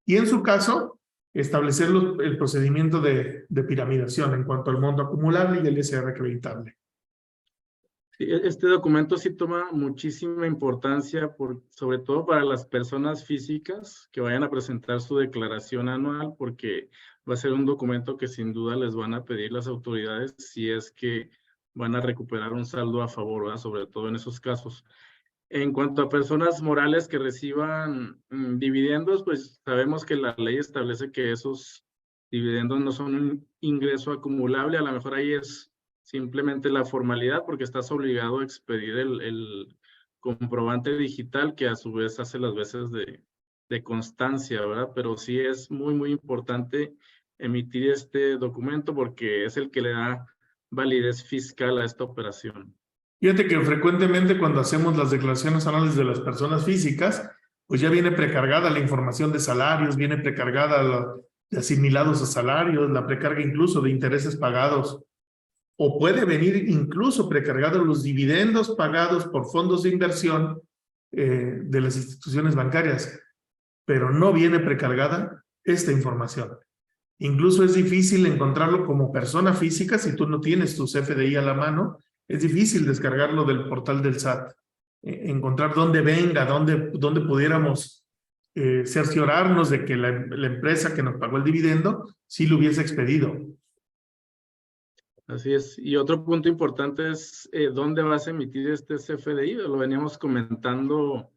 [SPEAKER 1] y en su caso establecer el procedimiento de piramidación en cuanto al monto acumulable y el ISR acreditable.
[SPEAKER 2] Sí, este documento sí toma muchísima importancia, sobre todo para las personas físicas que vayan a presentar su declaración anual, porque va a ser un documento que sin duda les van a pedir las autoridades si es que van a recuperar un saldo a favor, ¿verdad? Sobre todo en esos casos. En cuanto a personas morales que reciban dividendos, pues sabemos que la ley establece que esos dividendos no son un ingreso acumulable. A lo mejor ahí es simplemente la formalidad, porque estás obligado a expedir el comprobante digital, que a su vez hace las veces de constancia, ¿verdad? Pero sí es muy, muy importante emitir este documento porque es el que le da validez fiscal a esta operación.
[SPEAKER 1] Fíjate que frecuentemente cuando hacemos las declaraciones anuales de las personas físicas, pues ya viene precargada la información de salarios, viene precargada de asimilados a salarios, la precarga incluso de intereses pagados, o puede venir incluso precargado los dividendos pagados por fondos de inversión de las instituciones bancarias, pero no viene precargada esta información. Incluso es difícil encontrarlo como persona física si tú no tienes tu CFDI a la mano. Es difícil descargarlo del portal del SAT. Encontrar dónde venga, dónde pudiéramos cerciorarnos de que la empresa que nos pagó el dividendo sí lo hubiese expedido.
[SPEAKER 2] Así es. Y otro punto importante es dónde vas a emitir este CFDI. Lo veníamos comentando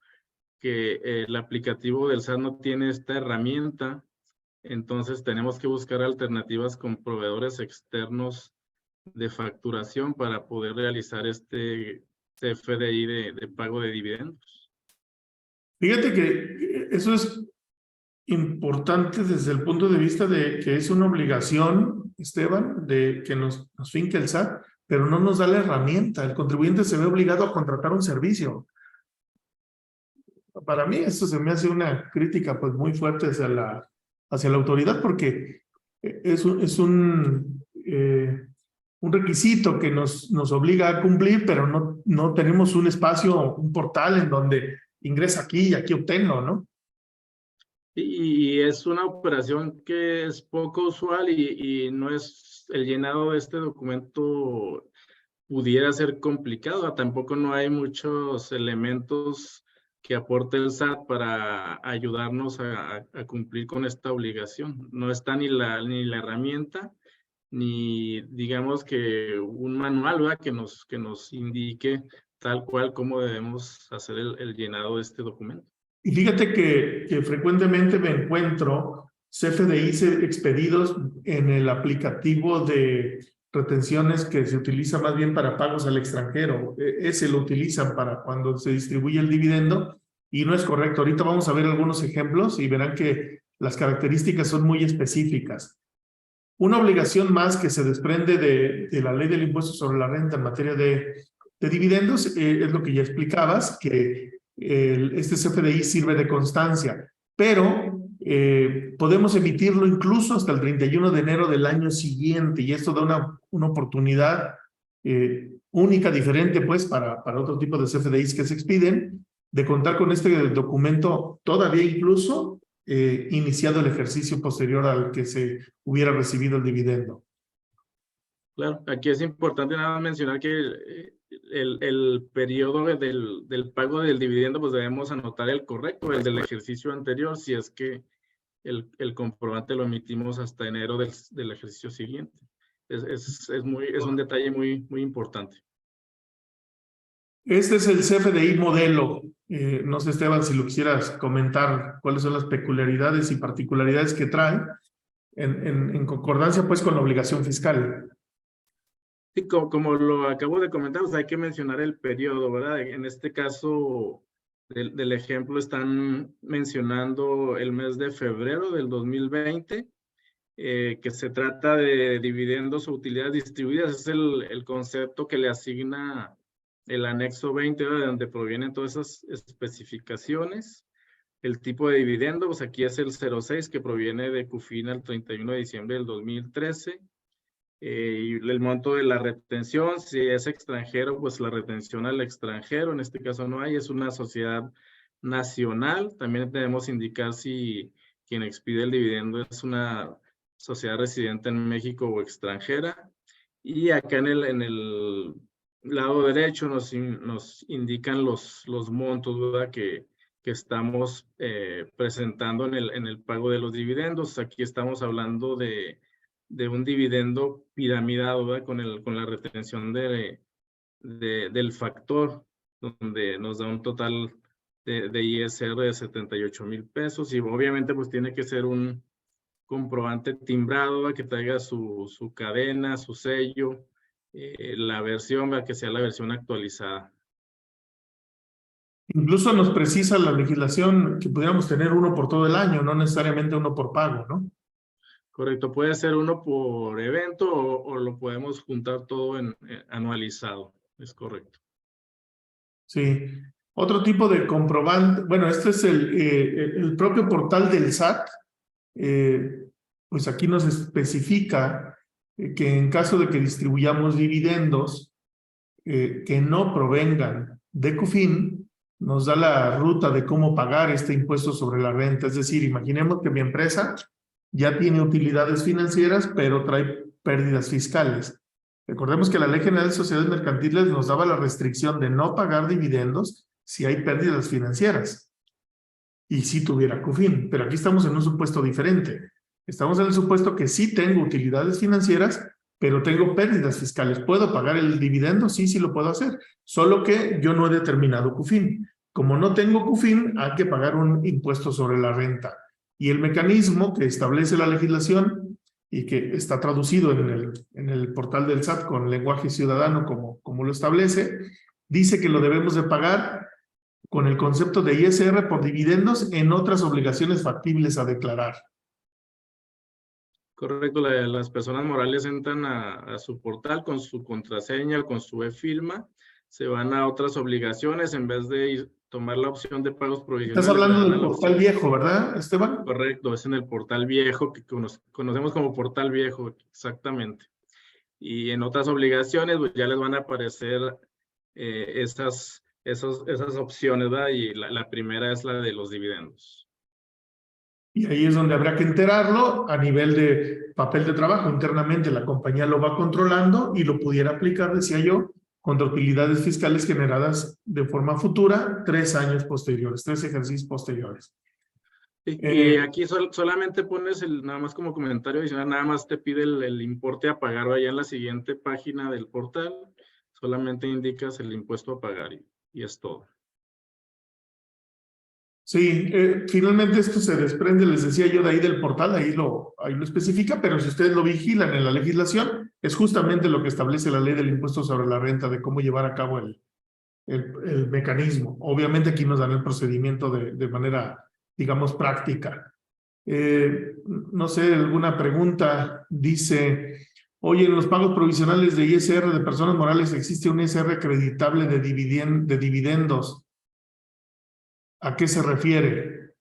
[SPEAKER 2] que el aplicativo del SAT no tiene esta herramienta. Entonces tenemos que buscar alternativas con proveedores externos de facturación para poder realizar este CFDI de pago de dividendos.
[SPEAKER 1] Fíjate que eso es importante desde el punto de vista de que es una obligación, Esteban, de que nos finque el SAT, pero no nos da la herramienta. El contribuyente se ve obligado a contratar un servicio. Para mí esto se me hace una crítica pues muy fuerte hacia la autoridad, porque es un requisito que nos obliga a cumplir, pero no tenemos un espacio, un portal en donde ingresa aquí y aquí obténlo, ¿no?
[SPEAKER 2] Y es una operación que es poco usual y no es el llenado de este documento pudiera ser complicado. Tampoco no hay muchos elementos que aporte el SAT para ayudarnos a cumplir con esta obligación. No está ni la herramienta, ni digamos que un manual, ¿verdad? que nos indique tal cual cómo debemos hacer el llenado de este documento.
[SPEAKER 1] Y fíjate que frecuentemente me encuentro CFDIs expedidos en el aplicativo de retenciones que se utiliza más bien para pagos al extranjero. Ese lo utilizan para cuando se distribuye el dividendo y no es correcto. Ahorita vamos a ver algunos ejemplos y verán que las características son muy específicas. Una obligación más que se desprende de la ley del impuesto sobre la renta en materia de dividendos es lo que ya explicabas, que este CFDI sirve de constancia, pero podemos emitirlo incluso hasta el 31 de enero del año siguiente y esto da una oportunidad única, diferente pues para otro tipo de CFDIs que se expiden, de contar con este documento todavía incluso iniciado el ejercicio posterior al que se hubiera recibido el dividendo.
[SPEAKER 2] Claro, aquí es importante nada más mencionar que el periodo del pago del dividendo, pues debemos anotar el correcto, el del ejercicio anterior, si es que el comprobante lo emitimos hasta enero del ejercicio siguiente. Es un detalle muy importante.
[SPEAKER 1] Este es el CFDI modelo. No sé, Esteban, si lo quisieras comentar, cuáles son las peculiaridades y particularidades que trae en concordancia pues con la obligación fiscal.
[SPEAKER 2] Sí, como lo acabo de comentar, pues hay que mencionar el periodo, ¿verdad? En este caso del ejemplo están mencionando el mes de febrero del 2020, que se trata de dividendos o utilidades distribuidas. Es el concepto que le asigna el anexo 20, ¿verdad? De donde provienen todas esas especificaciones. El tipo de dividendo, pues aquí es el 06, que proviene de CUFIN al 31 de diciembre del 2013. Y el monto de la retención, si es extranjero, pues la retención al extranjero, en este caso no hay, es una sociedad nacional. También debemos indicar si quien expide el dividendo es una sociedad residente en México o extranjera. Y acá en el lado derecho nos indican los montos, ¿verdad? que estamos presentando en el pago de los dividendos. Aquí estamos hablando de un dividendo piramidado, ¿verdad? Con la retención del factor, donde nos da un total de ISR de 78,000 pesos, y obviamente pues tiene que ser un comprobante timbrado, ¿verdad? Que traiga su cadena, su sello, la versión, ¿verdad? Que sea la versión actualizada.
[SPEAKER 1] Incluso nos precisa la legislación que pudiéramos tener uno por todo el año, no necesariamente uno por pago, ¿no?
[SPEAKER 2] Correcto, puede ser uno por evento o lo podemos juntar todo anualizado, es correcto.
[SPEAKER 1] Sí. Otro tipo de comprobante, bueno, este es el propio portal del SAT, pues aquí nos especifica que en caso de que distribuyamos dividendos que no provengan de CUFIN, nos da la ruta de cómo pagar este impuesto sobre la renta. Es decir, imaginemos que mi empresa ya tiene utilidades financieras, pero trae pérdidas fiscales. Recordemos que la Ley General de Sociedades Mercantiles nos daba la restricción de no pagar dividendos si hay pérdidas financieras y si tuviera CUFIN, pero aquí estamos en un supuesto diferente. Estamos en el supuesto que sí tengo utilidades financieras, pero tengo pérdidas fiscales. ¿Puedo pagar el dividendo? Sí, sí lo puedo hacer, solo que yo no he determinado CUFIN. Como no tengo CUFIN, hay que pagar un impuesto sobre la renta. Y el mecanismo que establece la legislación y que está traducido en el portal del SAT con lenguaje ciudadano como lo establece, dice que lo debemos de pagar con el concepto de ISR por dividendos en otras obligaciones factibles a declarar.
[SPEAKER 2] Correcto, las personas morales entran a su portal con su contraseña, con su e-firma, se van a otras obligaciones en vez de tomar la opción de pagos provisionales.
[SPEAKER 1] Estás hablando del portal viejo, ¿verdad, Esteban?
[SPEAKER 2] Correcto, es en el portal viejo que conocemos como portal viejo, exactamente. Y en otras obligaciones pues ya les van a aparecer esas opciones, ¿verdad? Y la primera es la de los dividendos.
[SPEAKER 1] Y ahí es donde habrá que enterarlo a nivel de papel de trabajo. Internamente la compañía lo va controlando y lo pudiera aplicar, decía yo, contra utilidades fiscales generadas de forma futura 3 años posteriores, 3 ejercicios posteriores.
[SPEAKER 2] Y aquí solamente pones nada más como comentario adicional, nada más te pide el importe a pagar allá en la siguiente página del portal, solamente indicas el impuesto a pagar y es todo.
[SPEAKER 1] Sí, finalmente esto se desprende, les decía yo, de ahí del portal, ahí lo especifica, pero si ustedes lo vigilan en la legislación, es justamente lo que establece la ley del impuesto sobre la renta, de cómo llevar a cabo el mecanismo. Obviamente aquí nos dan el procedimiento de manera, digamos, práctica. No sé, alguna pregunta, dice, oye, en los pagos provisionales de ISR de personas morales existe un ISR acreditable de dividendos. ¿A qué se refiere?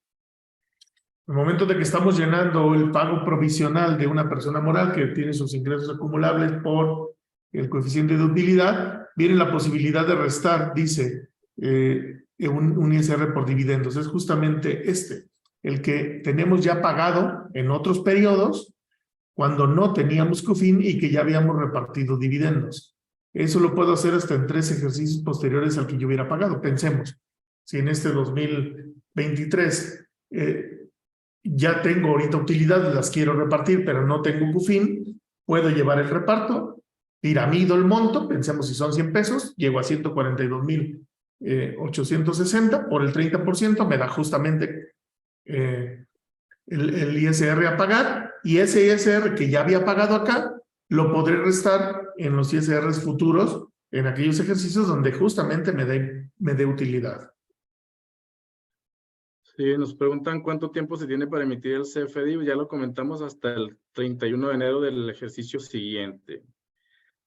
[SPEAKER 1] En el momento de que estamos llenando el pago provisional de una persona moral que tiene sus ingresos acumulables por el coeficiente de utilidad, viene la posibilidad de restar, dice, un ISR por dividendos. Es justamente el que tenemos ya pagado en otros periodos cuando no teníamos CUFIN y que ya habíamos repartido dividendos. Eso lo puedo hacer hasta en 3 ejercicios posteriores al que yo hubiera pagado. Pensemos, si en este 2023 ya tengo ahorita utilidades, las quiero repartir, pero no tengo CUFIN, puedo llevar el reparto, piramido el monto, pensemos si son 100 pesos, llego a 142,860, por el 30% me da justamente el ISR a pagar, y ese ISR que ya había pagado acá, lo podré restar en los ISRs futuros, en aquellos ejercicios donde justamente me dé utilidad.
[SPEAKER 2] Sí, nos preguntan cuánto tiempo se tiene para emitir el CFDI. Ya lo comentamos, hasta el 31 de enero del ejercicio siguiente.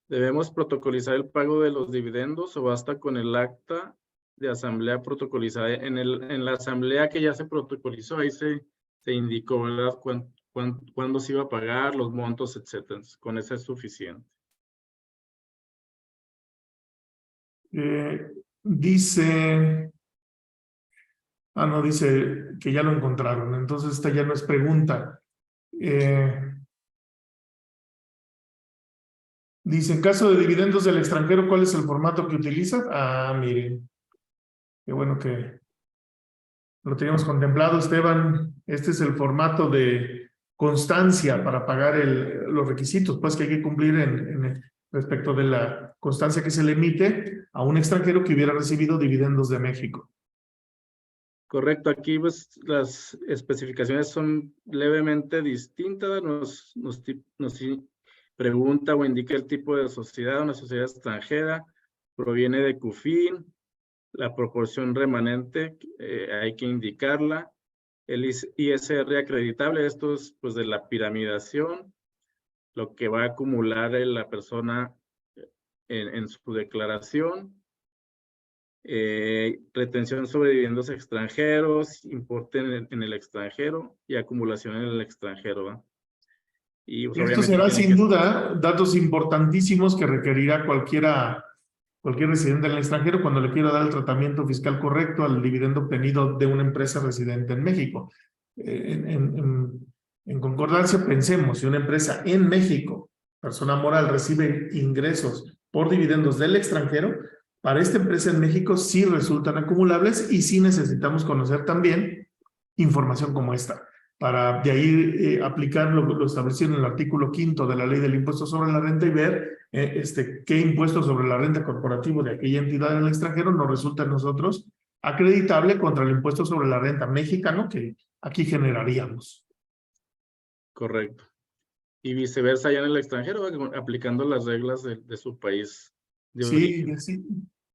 [SPEAKER 2] ¿Debemos protocolizar el pago de los dividendos o basta con el acta de asamblea protocolizada? En la asamblea que ya se protocolizó, ahí se indicó, ¿verdad?, cuándo se iba a pagar, los montos, etcétera. Con eso es suficiente.
[SPEAKER 1] Dice... no, dice que ya lo encontraron, entonces esta ya no es pregunta. Dice, en caso de dividendos del extranjero, ¿cuál es el formato que utiliza? Miren, qué bueno que lo teníamos contemplado, Esteban. Este es el formato de constancia para pagar los requisitos, pues, que hay que cumplir respecto de la constancia que se le emite a un extranjero que hubiera recibido dividendos de México.
[SPEAKER 2] Correcto, aquí pues las especificaciones son levemente distintas, nos pregunta o indica el tipo de sociedad, una sociedad extranjera, proviene de CUFIN, la proporción remanente hay que indicarla, el ISR acreditable, esto es pues de la piramidación, lo que va a acumular la persona en su declaración, retención sobre dividendos extranjeros, importe en el extranjero y acumulación en el extranjero, ¿va? Y pues,
[SPEAKER 1] esto será sin duda datos importantísimos que requerirá cualquier residente en el extranjero cuando le quiera dar el tratamiento fiscal correcto al dividendo obtenido de una empresa residente en México. En En concordancia, pensemos, si una empresa en México, persona moral, recibe ingresos por dividendos del extranjero, para esta empresa en México sí resultan acumulables y sí necesitamos conocer también información como esta, para de ahí aplicar lo establecido en el artículo 5º de la Ley del Impuesto sobre la Renta y ver qué impuesto sobre la renta corporativo de aquella entidad en el extranjero nos resulta a nosotros acreditable contra el impuesto sobre la renta mexicano que aquí generaríamos.
[SPEAKER 2] Correcto. Y viceversa, allá en el extranjero, aplicando las reglas de su país de origen.
[SPEAKER 1] Sí.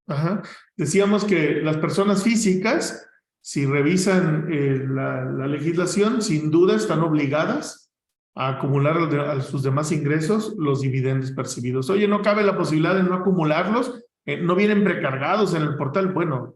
[SPEAKER 1] Ajá. Decíamos que las personas físicas, si revisan la legislación, sin duda están obligadas a acumular a sus demás ingresos los dividendos percibidos. Oye, ¿no cabe la posibilidad de no acumularlos? ¿No vienen precargados en el portal? Bueno,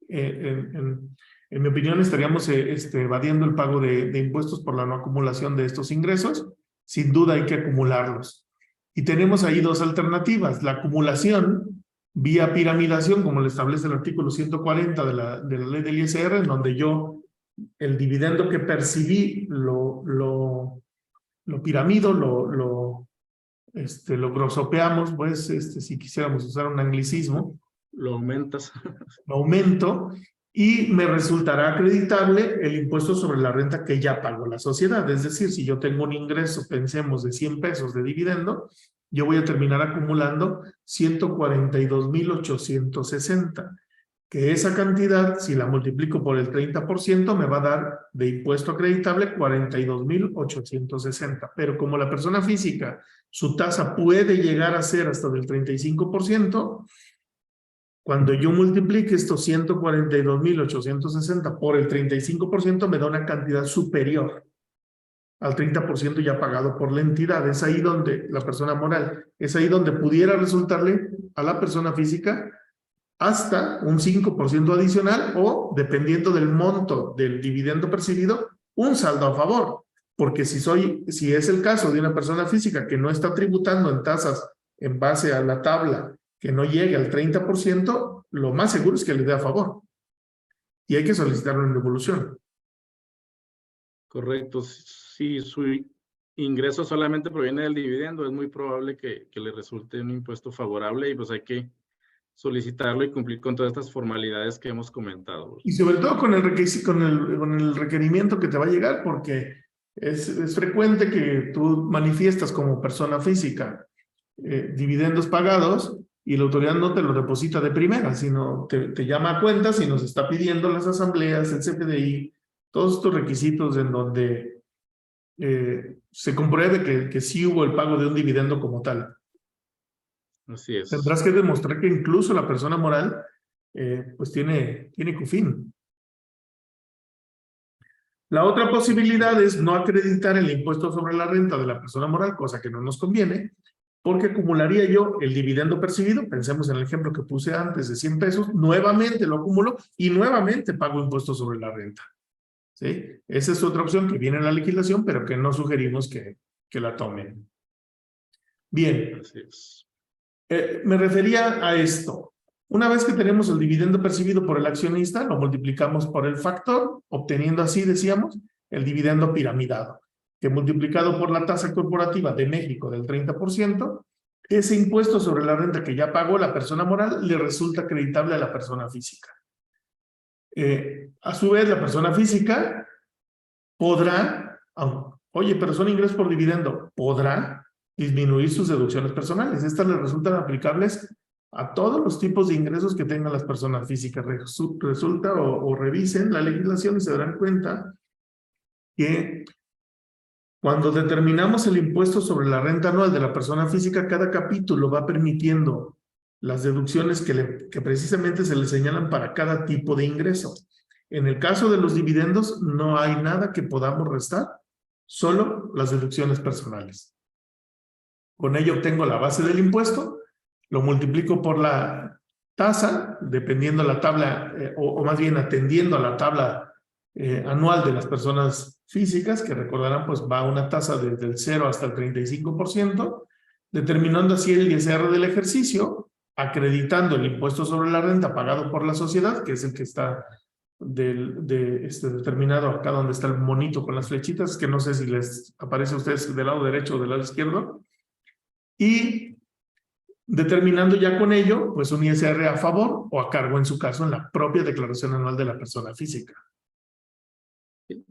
[SPEAKER 1] en mi opinión estaríamos evadiendo el pago de impuestos por la no acumulación de estos ingresos. Sin duda hay que acumularlos. Y tenemos ahí dos alternativas. La acumulación vía piramidación, como lo establece el artículo 140 de la ley del ISR, en donde yo el dividendo que percibí lo piramido, lo grosopeamos, pues, si quisiéramos usar un anglicismo.
[SPEAKER 2] Lo aumentas.
[SPEAKER 1] Lo aumento y me resultará acreditable el impuesto sobre la renta que ya pagó la sociedad. Es decir, si yo tengo un ingreso, pensemos, de 100 pesos de dividendo, yo voy a terminar acumulando 142,860, que esa cantidad, si la multiplico por el 30%, me va a dar de impuesto acreditable 42,860. Pero como la persona física, su tasa puede llegar a ser hasta del 35%, cuando yo multiplique estos 142,860 por el 35%, me da una cantidad superior al 30% ya pagado por la entidad. Es ahí donde la persona moral, es ahí donde pudiera resultarle a la persona física hasta un 5% adicional o, dependiendo del monto del dividendo percibido, un saldo a favor. Porque si es el caso de una persona física que no está tributando en tasas en base a la tabla que no llegue al 30%, lo más seguro es que le dé a favor. Y hay que solicitar una devolución.
[SPEAKER 2] Correcto. Si su ingreso solamente proviene del dividendo, es muy probable que le resulte un impuesto favorable y pues hay que solicitarlo y cumplir con todas estas formalidades que hemos comentado.
[SPEAKER 1] Y sobre todo con el requerimiento que te va a llegar, porque es frecuente que tú manifiestas como persona física dividendos pagados y la autoridad no te lo deposita de primera, sino te llama a cuentas y nos está pidiendo las asambleas, el CFDI, todos estos requisitos en donde se compruebe que sí hubo el pago de un dividendo como tal.
[SPEAKER 2] Así es.
[SPEAKER 1] Tendrás que demostrar que incluso la persona moral pues tiene CUFIN. La otra posibilidad es no acreditar el impuesto sobre la renta de la persona moral, cosa que no nos conviene, porque acumularía yo el dividendo percibido, pensemos en el ejemplo que puse antes de 100 pesos, nuevamente lo acumulo y nuevamente pago impuesto sobre la renta. ¿Sí? Esa es otra opción que viene en la legislación, pero que no sugerimos que la tomen. Bien.
[SPEAKER 2] Así es.
[SPEAKER 1] Me refería a esto. Una vez que tenemos el dividendo percibido por el accionista, lo multiplicamos por el factor, obteniendo así, decíamos, el dividendo piramidado, que multiplicado por la tasa corporativa de México del 30%, ese impuesto sobre la renta que ya pagó la persona moral le resulta acreditable a la persona física. A su vez, la persona física podrá, oye, pero son ingresos por dividendo, podrá disminuir sus deducciones personales. Estas le resultan aplicables a todos los tipos de ingresos que tengan las personas físicas. Resulta o revisen la legislación y se darán cuenta que cuando determinamos el impuesto sobre la renta anual de la persona física, cada capítulo va permitiendo las deducciones que precisamente se le señalan para cada tipo de ingreso. En el caso de los dividendos, no hay nada que podamos restar, solo las deducciones personales. Con ello obtengo la base del impuesto, lo multiplico por la tasa, dependiendo la tabla, o más bien atendiendo a la tabla anual de las personas físicas, que recordarán, pues va a una tasa desde el 0 hasta el 35%, determinando así el ISR del ejercicio, acreditando el impuesto sobre la renta pagado por la sociedad, que es el que está determinado acá donde está el monito con las flechitas, que no sé si les aparece a ustedes del lado derecho o del lado izquierdo, y determinando ya con ello, pues un ISR a favor o a cargo en su caso en la propia declaración anual de la persona física.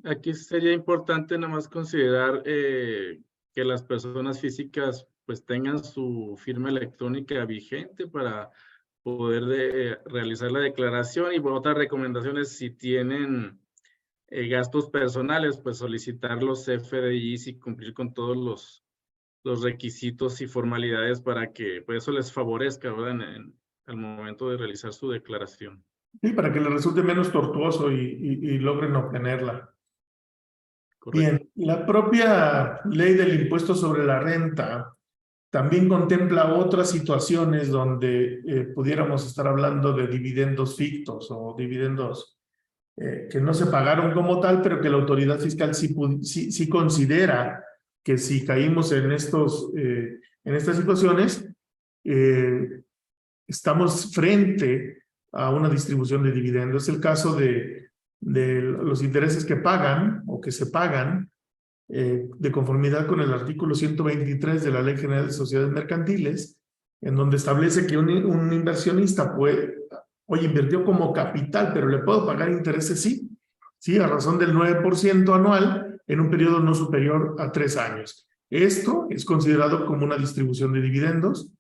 [SPEAKER 2] Aquí sería importante nada más considerar que las personas físicas pues tengan su firma electrónica vigente para poder realizar la declaración, y por otras recomendaciones, si tienen gastos personales, pues solicitar los FDIs y cumplir con todos los requisitos y formalidades para que pues, eso les favorezca, ¿verdad? Al momento de realizar su declaración.
[SPEAKER 1] Sí, para que les resulte menos tortuoso y logren obtenerla.
[SPEAKER 2] Correcto.
[SPEAKER 1] Bien, la propia ley del impuesto sobre la renta también contempla otras situaciones donde pudiéramos estar hablando de dividendos fictos o dividendos que no se pagaron como tal, pero que la autoridad fiscal sí considera que si caímos en estas situaciones, estamos frente a una distribución de dividendos. Es el caso de los intereses que pagan o que se pagan de conformidad con el artículo 123 de la Ley General de Sociedades Mercantiles, en donde establece que un inversionista oye, invirtió como capital, pero le puedo pagar intereses, sí, a razón del 9% anual en un periodo no superior a 3 años. Esto es considerado como una distribución de dividendos.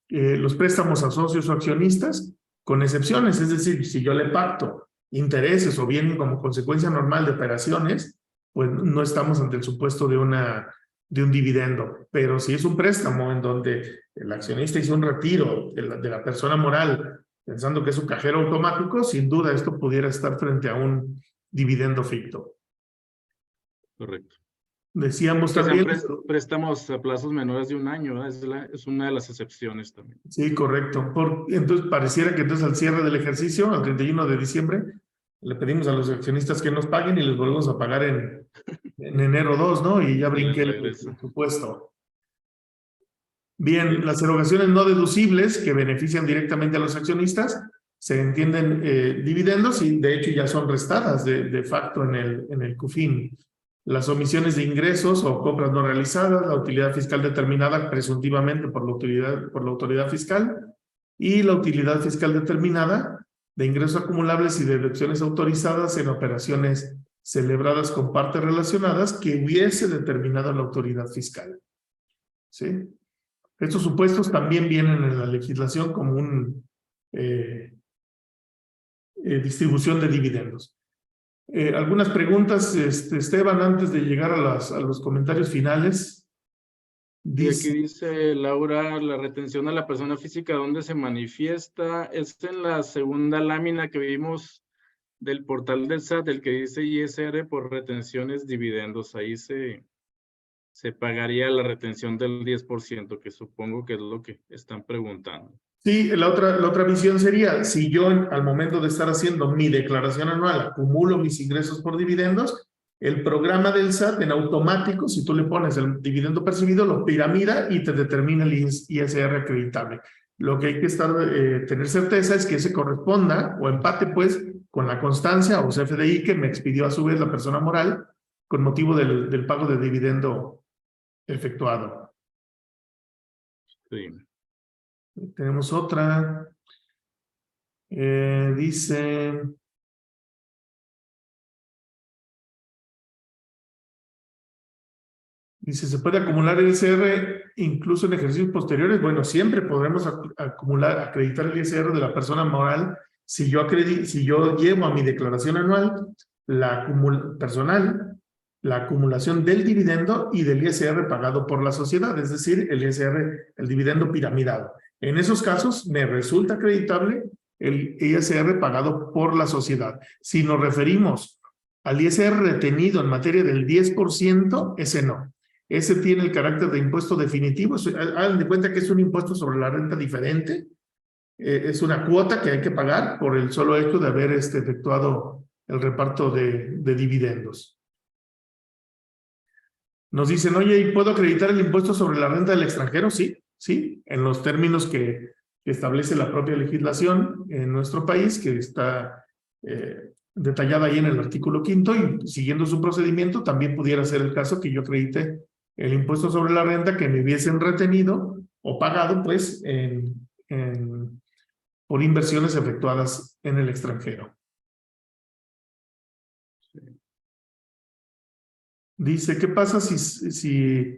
[SPEAKER 1] Los préstamos a socios o accionistas, con excepciones, es decir, si yo le pacto intereses o bien como consecuencia normal de operaciones, pues no estamos ante el supuesto de un dividendo. Pero si es un préstamo en donde el accionista hizo un retiro de la persona moral pensando que es un cajero automático, sin duda esto pudiera estar frente a un dividendo ficto.
[SPEAKER 2] Correcto.
[SPEAKER 1] Decíamos
[SPEAKER 2] Que
[SPEAKER 1] también...
[SPEAKER 2] préstamos a plazos menores de 1 año, ¿verdad? Es una de las excepciones también.
[SPEAKER 1] Sí, correcto. Entonces pareciera que entonces al cierre del ejercicio, al 31 de diciembre, le pedimos a los accionistas que nos paguen y les volvemos a pagar en enero 2, ¿no? Y ya brinqué el presupuesto. Bien, las erogaciones no deducibles que benefician directamente a los accionistas se entienden dividendos y de hecho ya son restadas de facto en el CUFIN. Las omisiones de ingresos o compras no realizadas, la utilidad fiscal determinada presuntivamente por la autoridad fiscal y la utilidad fiscal determinada de ingresos acumulables y deducciones autorizadas en operaciones celebradas con partes relacionadas que hubiese determinado la autoridad fiscal. ¿Sí? Estos supuestos también vienen en la legislación como una distribución de dividendos. Algunas preguntas, Esteban, antes de llegar a los comentarios finales.
[SPEAKER 2] Y aquí dice Laura, la retención a la persona física, ¿dónde se manifiesta? Es en la segunda lámina que vimos del portal del SAT, el que dice ISR por retenciones dividendos. Ahí se pagaría la retención del 10%, que supongo que es lo que están preguntando.
[SPEAKER 1] Sí, la otra visión sería, si yo al momento de estar haciendo mi declaración anual acumulo mis ingresos por dividendos, el programa del SAT en automático, si tú le pones el dividendo percibido, lo piramida y te determina el ISR acreditable. Lo que hay que tener certeza es que se corresponda o empate pues con la constancia o CFDI que me expidió a su vez la persona moral con motivo del pago de dividendo efectuado.
[SPEAKER 2] Sí.
[SPEAKER 1] Tenemos otra. Dice... Dice, ¿se puede acumular el ISR incluso en ejercicios posteriores? Bueno, siempre podremos acreditar el ISR de la persona moral si yo llevo a mi declaración anual personal, la acumulación del dividendo y del ISR pagado por la sociedad, es decir, el ISR, el dividendo piramidado. En esos casos me resulta acreditable el ISR pagado por la sociedad. Si nos referimos al ISR retenido en materia del 10%, ese no. Ese tiene el carácter de impuesto definitivo. Hagan de cuenta que es un impuesto sobre la renta diferente. Es una cuota que hay que pagar por el solo hecho de haber efectuado el reparto de dividendos. Nos dicen, oye, ¿y puedo acreditar el impuesto sobre la renta del extranjero? Sí, sí, en los términos que establece la propia legislación en nuestro país, que está detallada ahí en el artículo 5, y siguiendo su procedimiento también pudiera ser el caso que yo acredite el impuesto sobre la renta que me hubiesen retenido o pagado pues por inversiones efectuadas en el extranjero. Dice, ¿qué pasa si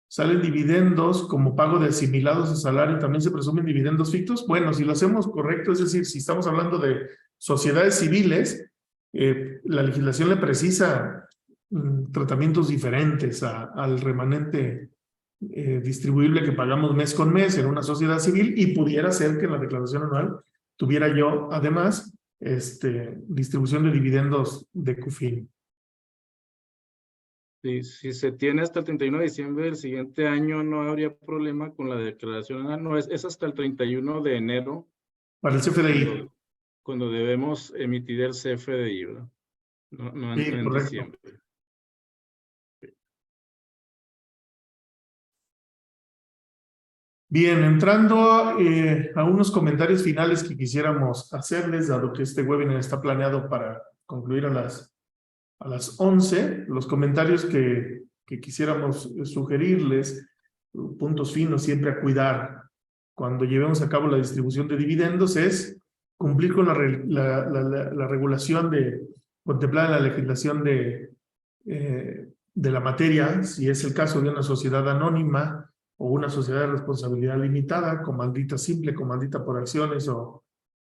[SPEAKER 1] salen dividendos como pago de asimilados de salario? ¿También se presumen dividendos fictos? Bueno, si lo hacemos correcto, es decir, si estamos hablando de sociedades civiles, la legislación le precisa tratamientos diferentes al remanente distribuible que pagamos mes con mes en una sociedad civil, y pudiera ser que en la declaración anual tuviera yo, además, distribución de dividendos de CUFIN.
[SPEAKER 2] Si se tiene hasta el 31 de diciembre del siguiente año, no habría problema con la declaración anual. No, es hasta el 31 de enero.
[SPEAKER 1] Para el CFDI.
[SPEAKER 2] Cuando debemos emitir el CFDI, ¿verdad? No
[SPEAKER 1] Sí,
[SPEAKER 2] en
[SPEAKER 1] correcto.
[SPEAKER 2] diciembre.
[SPEAKER 1] Bien, entrando a unos comentarios finales que quisiéramos hacerles, dado que este webinar está planeado para concluir a las 11, los comentarios que quisiéramos sugerirles, puntos finos siempre a cuidar cuando llevemos a cabo la distribución de dividendos, es cumplir con la regulación contemplada en la legislación de la materia, si es el caso de una sociedad anónima o una sociedad de responsabilidad limitada, comandita simple, comandita por acciones o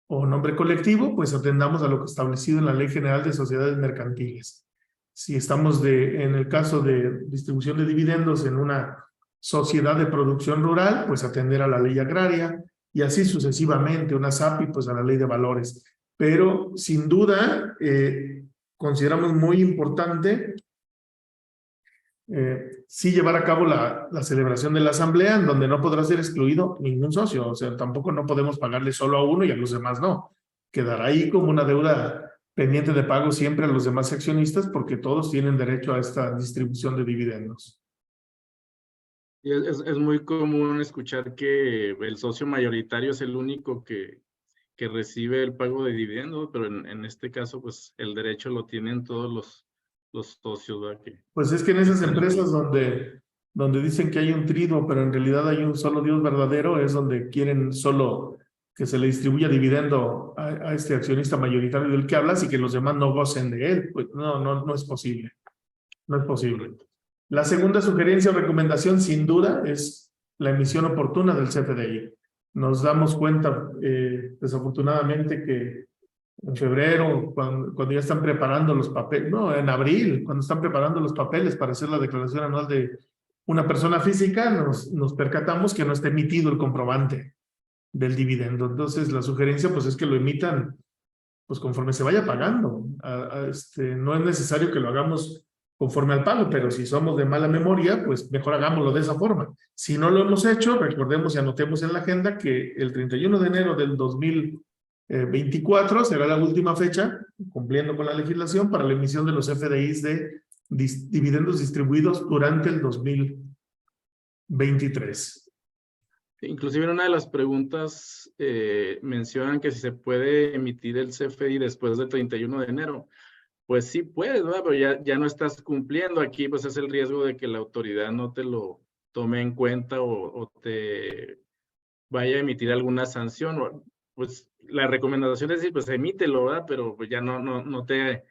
[SPEAKER 1] nombre colectivo, pues atendamos a lo que establecido en la Ley General de Sociedades Mercantiles. Si estamos en el caso de distribución de dividendos en una sociedad de producción rural, pues atender a la ley agraria, y así sucesivamente, una SAPI, pues a la ley de valores. Pero sin duda, consideramos muy importante sí llevar a cabo la celebración de la asamblea, en donde no podrá ser excluido ningún socio. O sea, tampoco no podemos pagarle solo a uno y a los demás no. Quedará ahí como una deuda pendiente de pago siempre a los demás accionistas, porque todos tienen derecho a esta distribución de dividendos.
[SPEAKER 2] Y es muy común escuchar que el socio mayoritario es el único que recibe el pago de dividendos, pero en este caso, pues el derecho lo tienen todos los socios, ¿verdad?
[SPEAKER 1] Pues es que en esas empresas donde dicen que hay un triduo, pero en realidad hay un solo Dios verdadero, es donde quieren solo que se le distribuya dividendo a este accionista mayoritario del que hablas y que los demás no gocen de él. Pues no es posible. No es posible. La segunda sugerencia o recomendación, sin duda, es la emisión oportuna del CFDI. Nos damos cuenta, desafortunadamente, que en febrero, cuando ya están preparando los papeles, no, en abril, cuando están preparando los papeles para hacer la declaración anual de una persona física, nos percatamos que no está emitido el comprobante del dividendo. Entonces, la sugerencia pues es que lo emitan pues conforme se vaya pagando. No es necesario que lo hagamos conforme al pago, pero si somos de mala memoria, pues mejor hagámoslo de esa forma. Si no lo hemos hecho, recordemos y anotemos en la agenda que el 31 de enero del 2024 será la última fecha, cumpliendo con la legislación, para la emisión de los FDIs de dividendos distribuidos durante el 2023.
[SPEAKER 2] Inclusive en una de las preguntas mencionan que si se puede emitir el CFDI después del 31 de enero. Pues sí puedes, ¿verdad? Pero ya no estás cumpliendo. Aquí pues es el riesgo de que la autoridad no te lo tome en cuenta o te vaya a emitir alguna sanción. Pues la recomendación es decir, pues emítelo, ¿verdad? Pero pues ya no te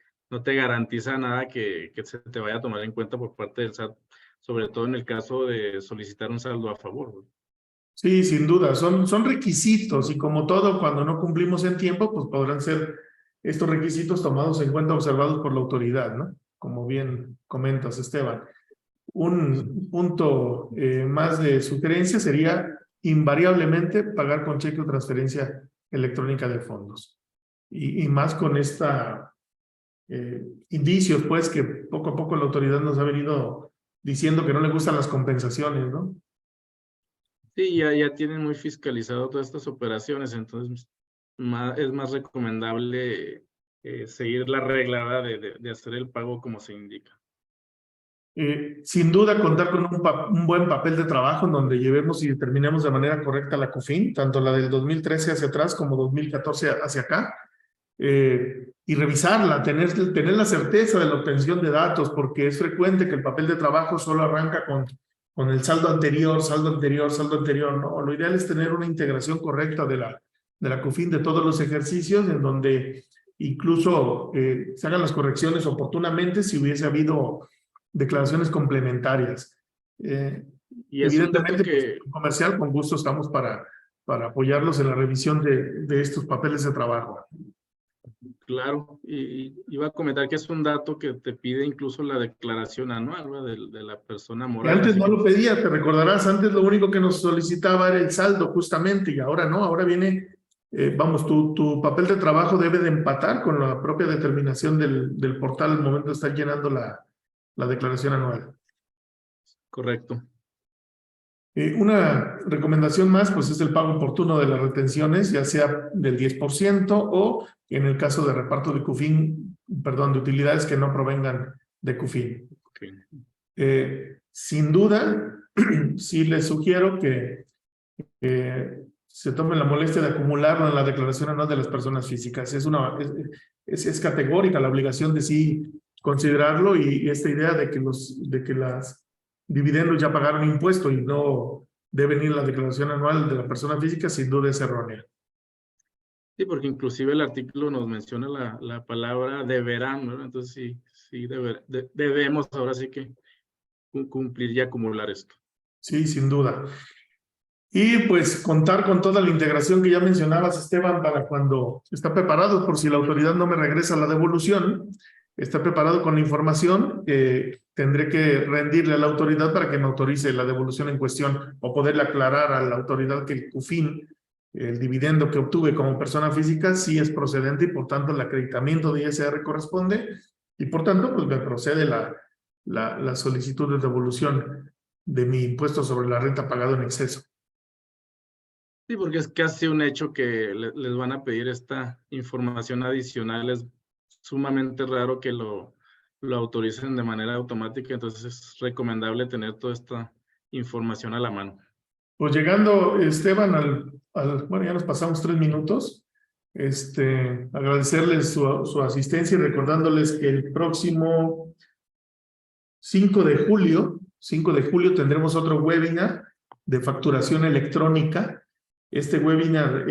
[SPEAKER 2] garantiza nada que se te vaya a tomar en cuenta por parte del SAT, sobre todo en el caso de solicitar un saldo a favor, ¿verdad?
[SPEAKER 1] Sí, sin duda, son requisitos, y como todo, cuando no cumplimos en tiempo, pues podrán ser estos requisitos tomados en cuenta, observados por la autoridad, ¿no? Como bien comentas, Esteban. Un punto más de sugerencia sería invariablemente pagar con cheque o transferencia electrónica de fondos. Y más con esta indicios, pues, que poco a poco la autoridad nos ha venido diciendo que no le gustan las compensaciones, ¿no?
[SPEAKER 2] Sí, ya tienen muy fiscalizado todas estas operaciones, entonces es más recomendable seguir la regla de hacer el pago como se indica.
[SPEAKER 1] Sin duda, contar con un buen papel de trabajo en donde llevemos y determinemos de manera correcta la COFIN, tanto la del 2013 hacia atrás como 2014 hacia acá, y revisarla, tener la certeza de la obtención de datos, porque es frecuente que el papel de trabajo solo arranca con el saldo anterior, saldo anterior, saldo anterior. No, lo ideal es tener una integración correcta de la COFIN de todos los ejercicios, en donde incluso se hagan las correcciones oportunamente si hubiese habido declaraciones complementarias.
[SPEAKER 2] Y es un dato
[SPEAKER 1] Evidentemente,
[SPEAKER 2] que...
[SPEAKER 1] pues, comercial, con gusto estamos para apoyarlos en la revisión de estos papeles de trabajo.
[SPEAKER 2] Claro, y iba a comentar que es un dato que te pide incluso la declaración anual, ¿no? de la persona
[SPEAKER 1] Que
[SPEAKER 2] moral.
[SPEAKER 1] antes
[SPEAKER 2] Así
[SPEAKER 1] no
[SPEAKER 2] que,
[SPEAKER 1] lo pedía, te recordarás, antes lo único que nos solicitaba era el saldo justamente, y ahora no, ahora viene, vamos, tu papel de trabajo debe de empatar con la propia determinación del portal al momento de estar llenando la declaración anual.
[SPEAKER 2] correcto.
[SPEAKER 1] Una recomendación más, pues es el pago oportuno de las retenciones, ya sea del 10% o en el caso de reparto de CUFIN, perdón, de utilidades que no provengan de CUFIN.
[SPEAKER 2] Okay.
[SPEAKER 1] Sin duda, sí les sugiero que se tomen la molestia de acumularlo en la declaración anual de las personas físicas. Es categórica la obligación de sí considerarlo, y esta idea de que las dividendos ya pagaron impuesto y no deben ir a la declaración anual de la persona física, sin duda es errónea.
[SPEAKER 2] Sí, porque inclusive el artículo nos menciona la palabra deberán, ¿no? Entonces sí debemos ahora sí que cumplir y acumular esto.
[SPEAKER 1] Sí, sin duda. Y pues contar con toda la integración que ya mencionabas, Esteban, para cuando está preparado, por si la autoridad no me regresa la devolución, está preparado con la información, tendré que rendirle a la autoridad para que me autorice la devolución en cuestión, o poderle aclarar a la autoridad que el CUFIN, el dividendo que obtuve como persona física, sí es procedente, y por tanto el acreditamiento de ISR corresponde, y por tanto pues me procede la solicitud de devolución de mi impuesto sobre la renta pagado en exceso.
[SPEAKER 2] Sí, porque es casi un hecho que les van a pedir esta información adicional. Es sumamente raro que lo autoricen de manera automática, entonces es recomendable tener toda esta información a la mano.
[SPEAKER 1] Pues llegando, Esteban, bueno, ya nos pasamos 3 minutos. Agradecerles su asistencia y recordándoles que el próximo 5 de julio tendremos otro webinar de facturación electrónica. Este webinar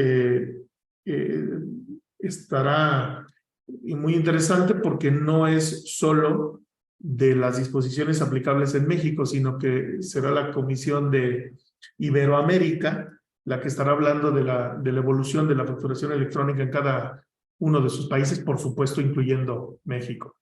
[SPEAKER 1] estará muy interesante porque no es solo de las disposiciones aplicables en México, sino que será la Comisión de Iberoamérica la que estará hablando de la evolución de la facturación electrónica en cada uno de sus países, por supuesto, incluyendo México.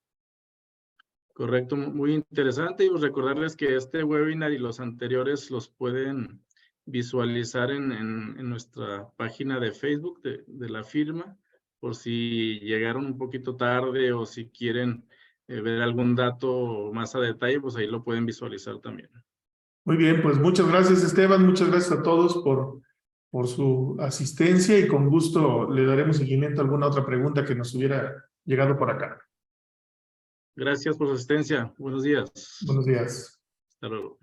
[SPEAKER 2] Correcto, muy interesante. Y pues recordarles que este webinar y los anteriores los pueden visualizar en nuestra página de Facebook de la firma, por si llegaron un poquito tarde o si quieren ver algún dato más a detalle, pues ahí lo pueden visualizar también.
[SPEAKER 1] Muy bien, pues muchas gracias, Esteban, muchas gracias a todos por su asistencia, y con gusto le daremos seguimiento a alguna otra pregunta que nos hubiera llegado por acá.
[SPEAKER 2] Gracias por su asistencia. Buenos días.
[SPEAKER 1] Buenos días.
[SPEAKER 2] Hasta luego.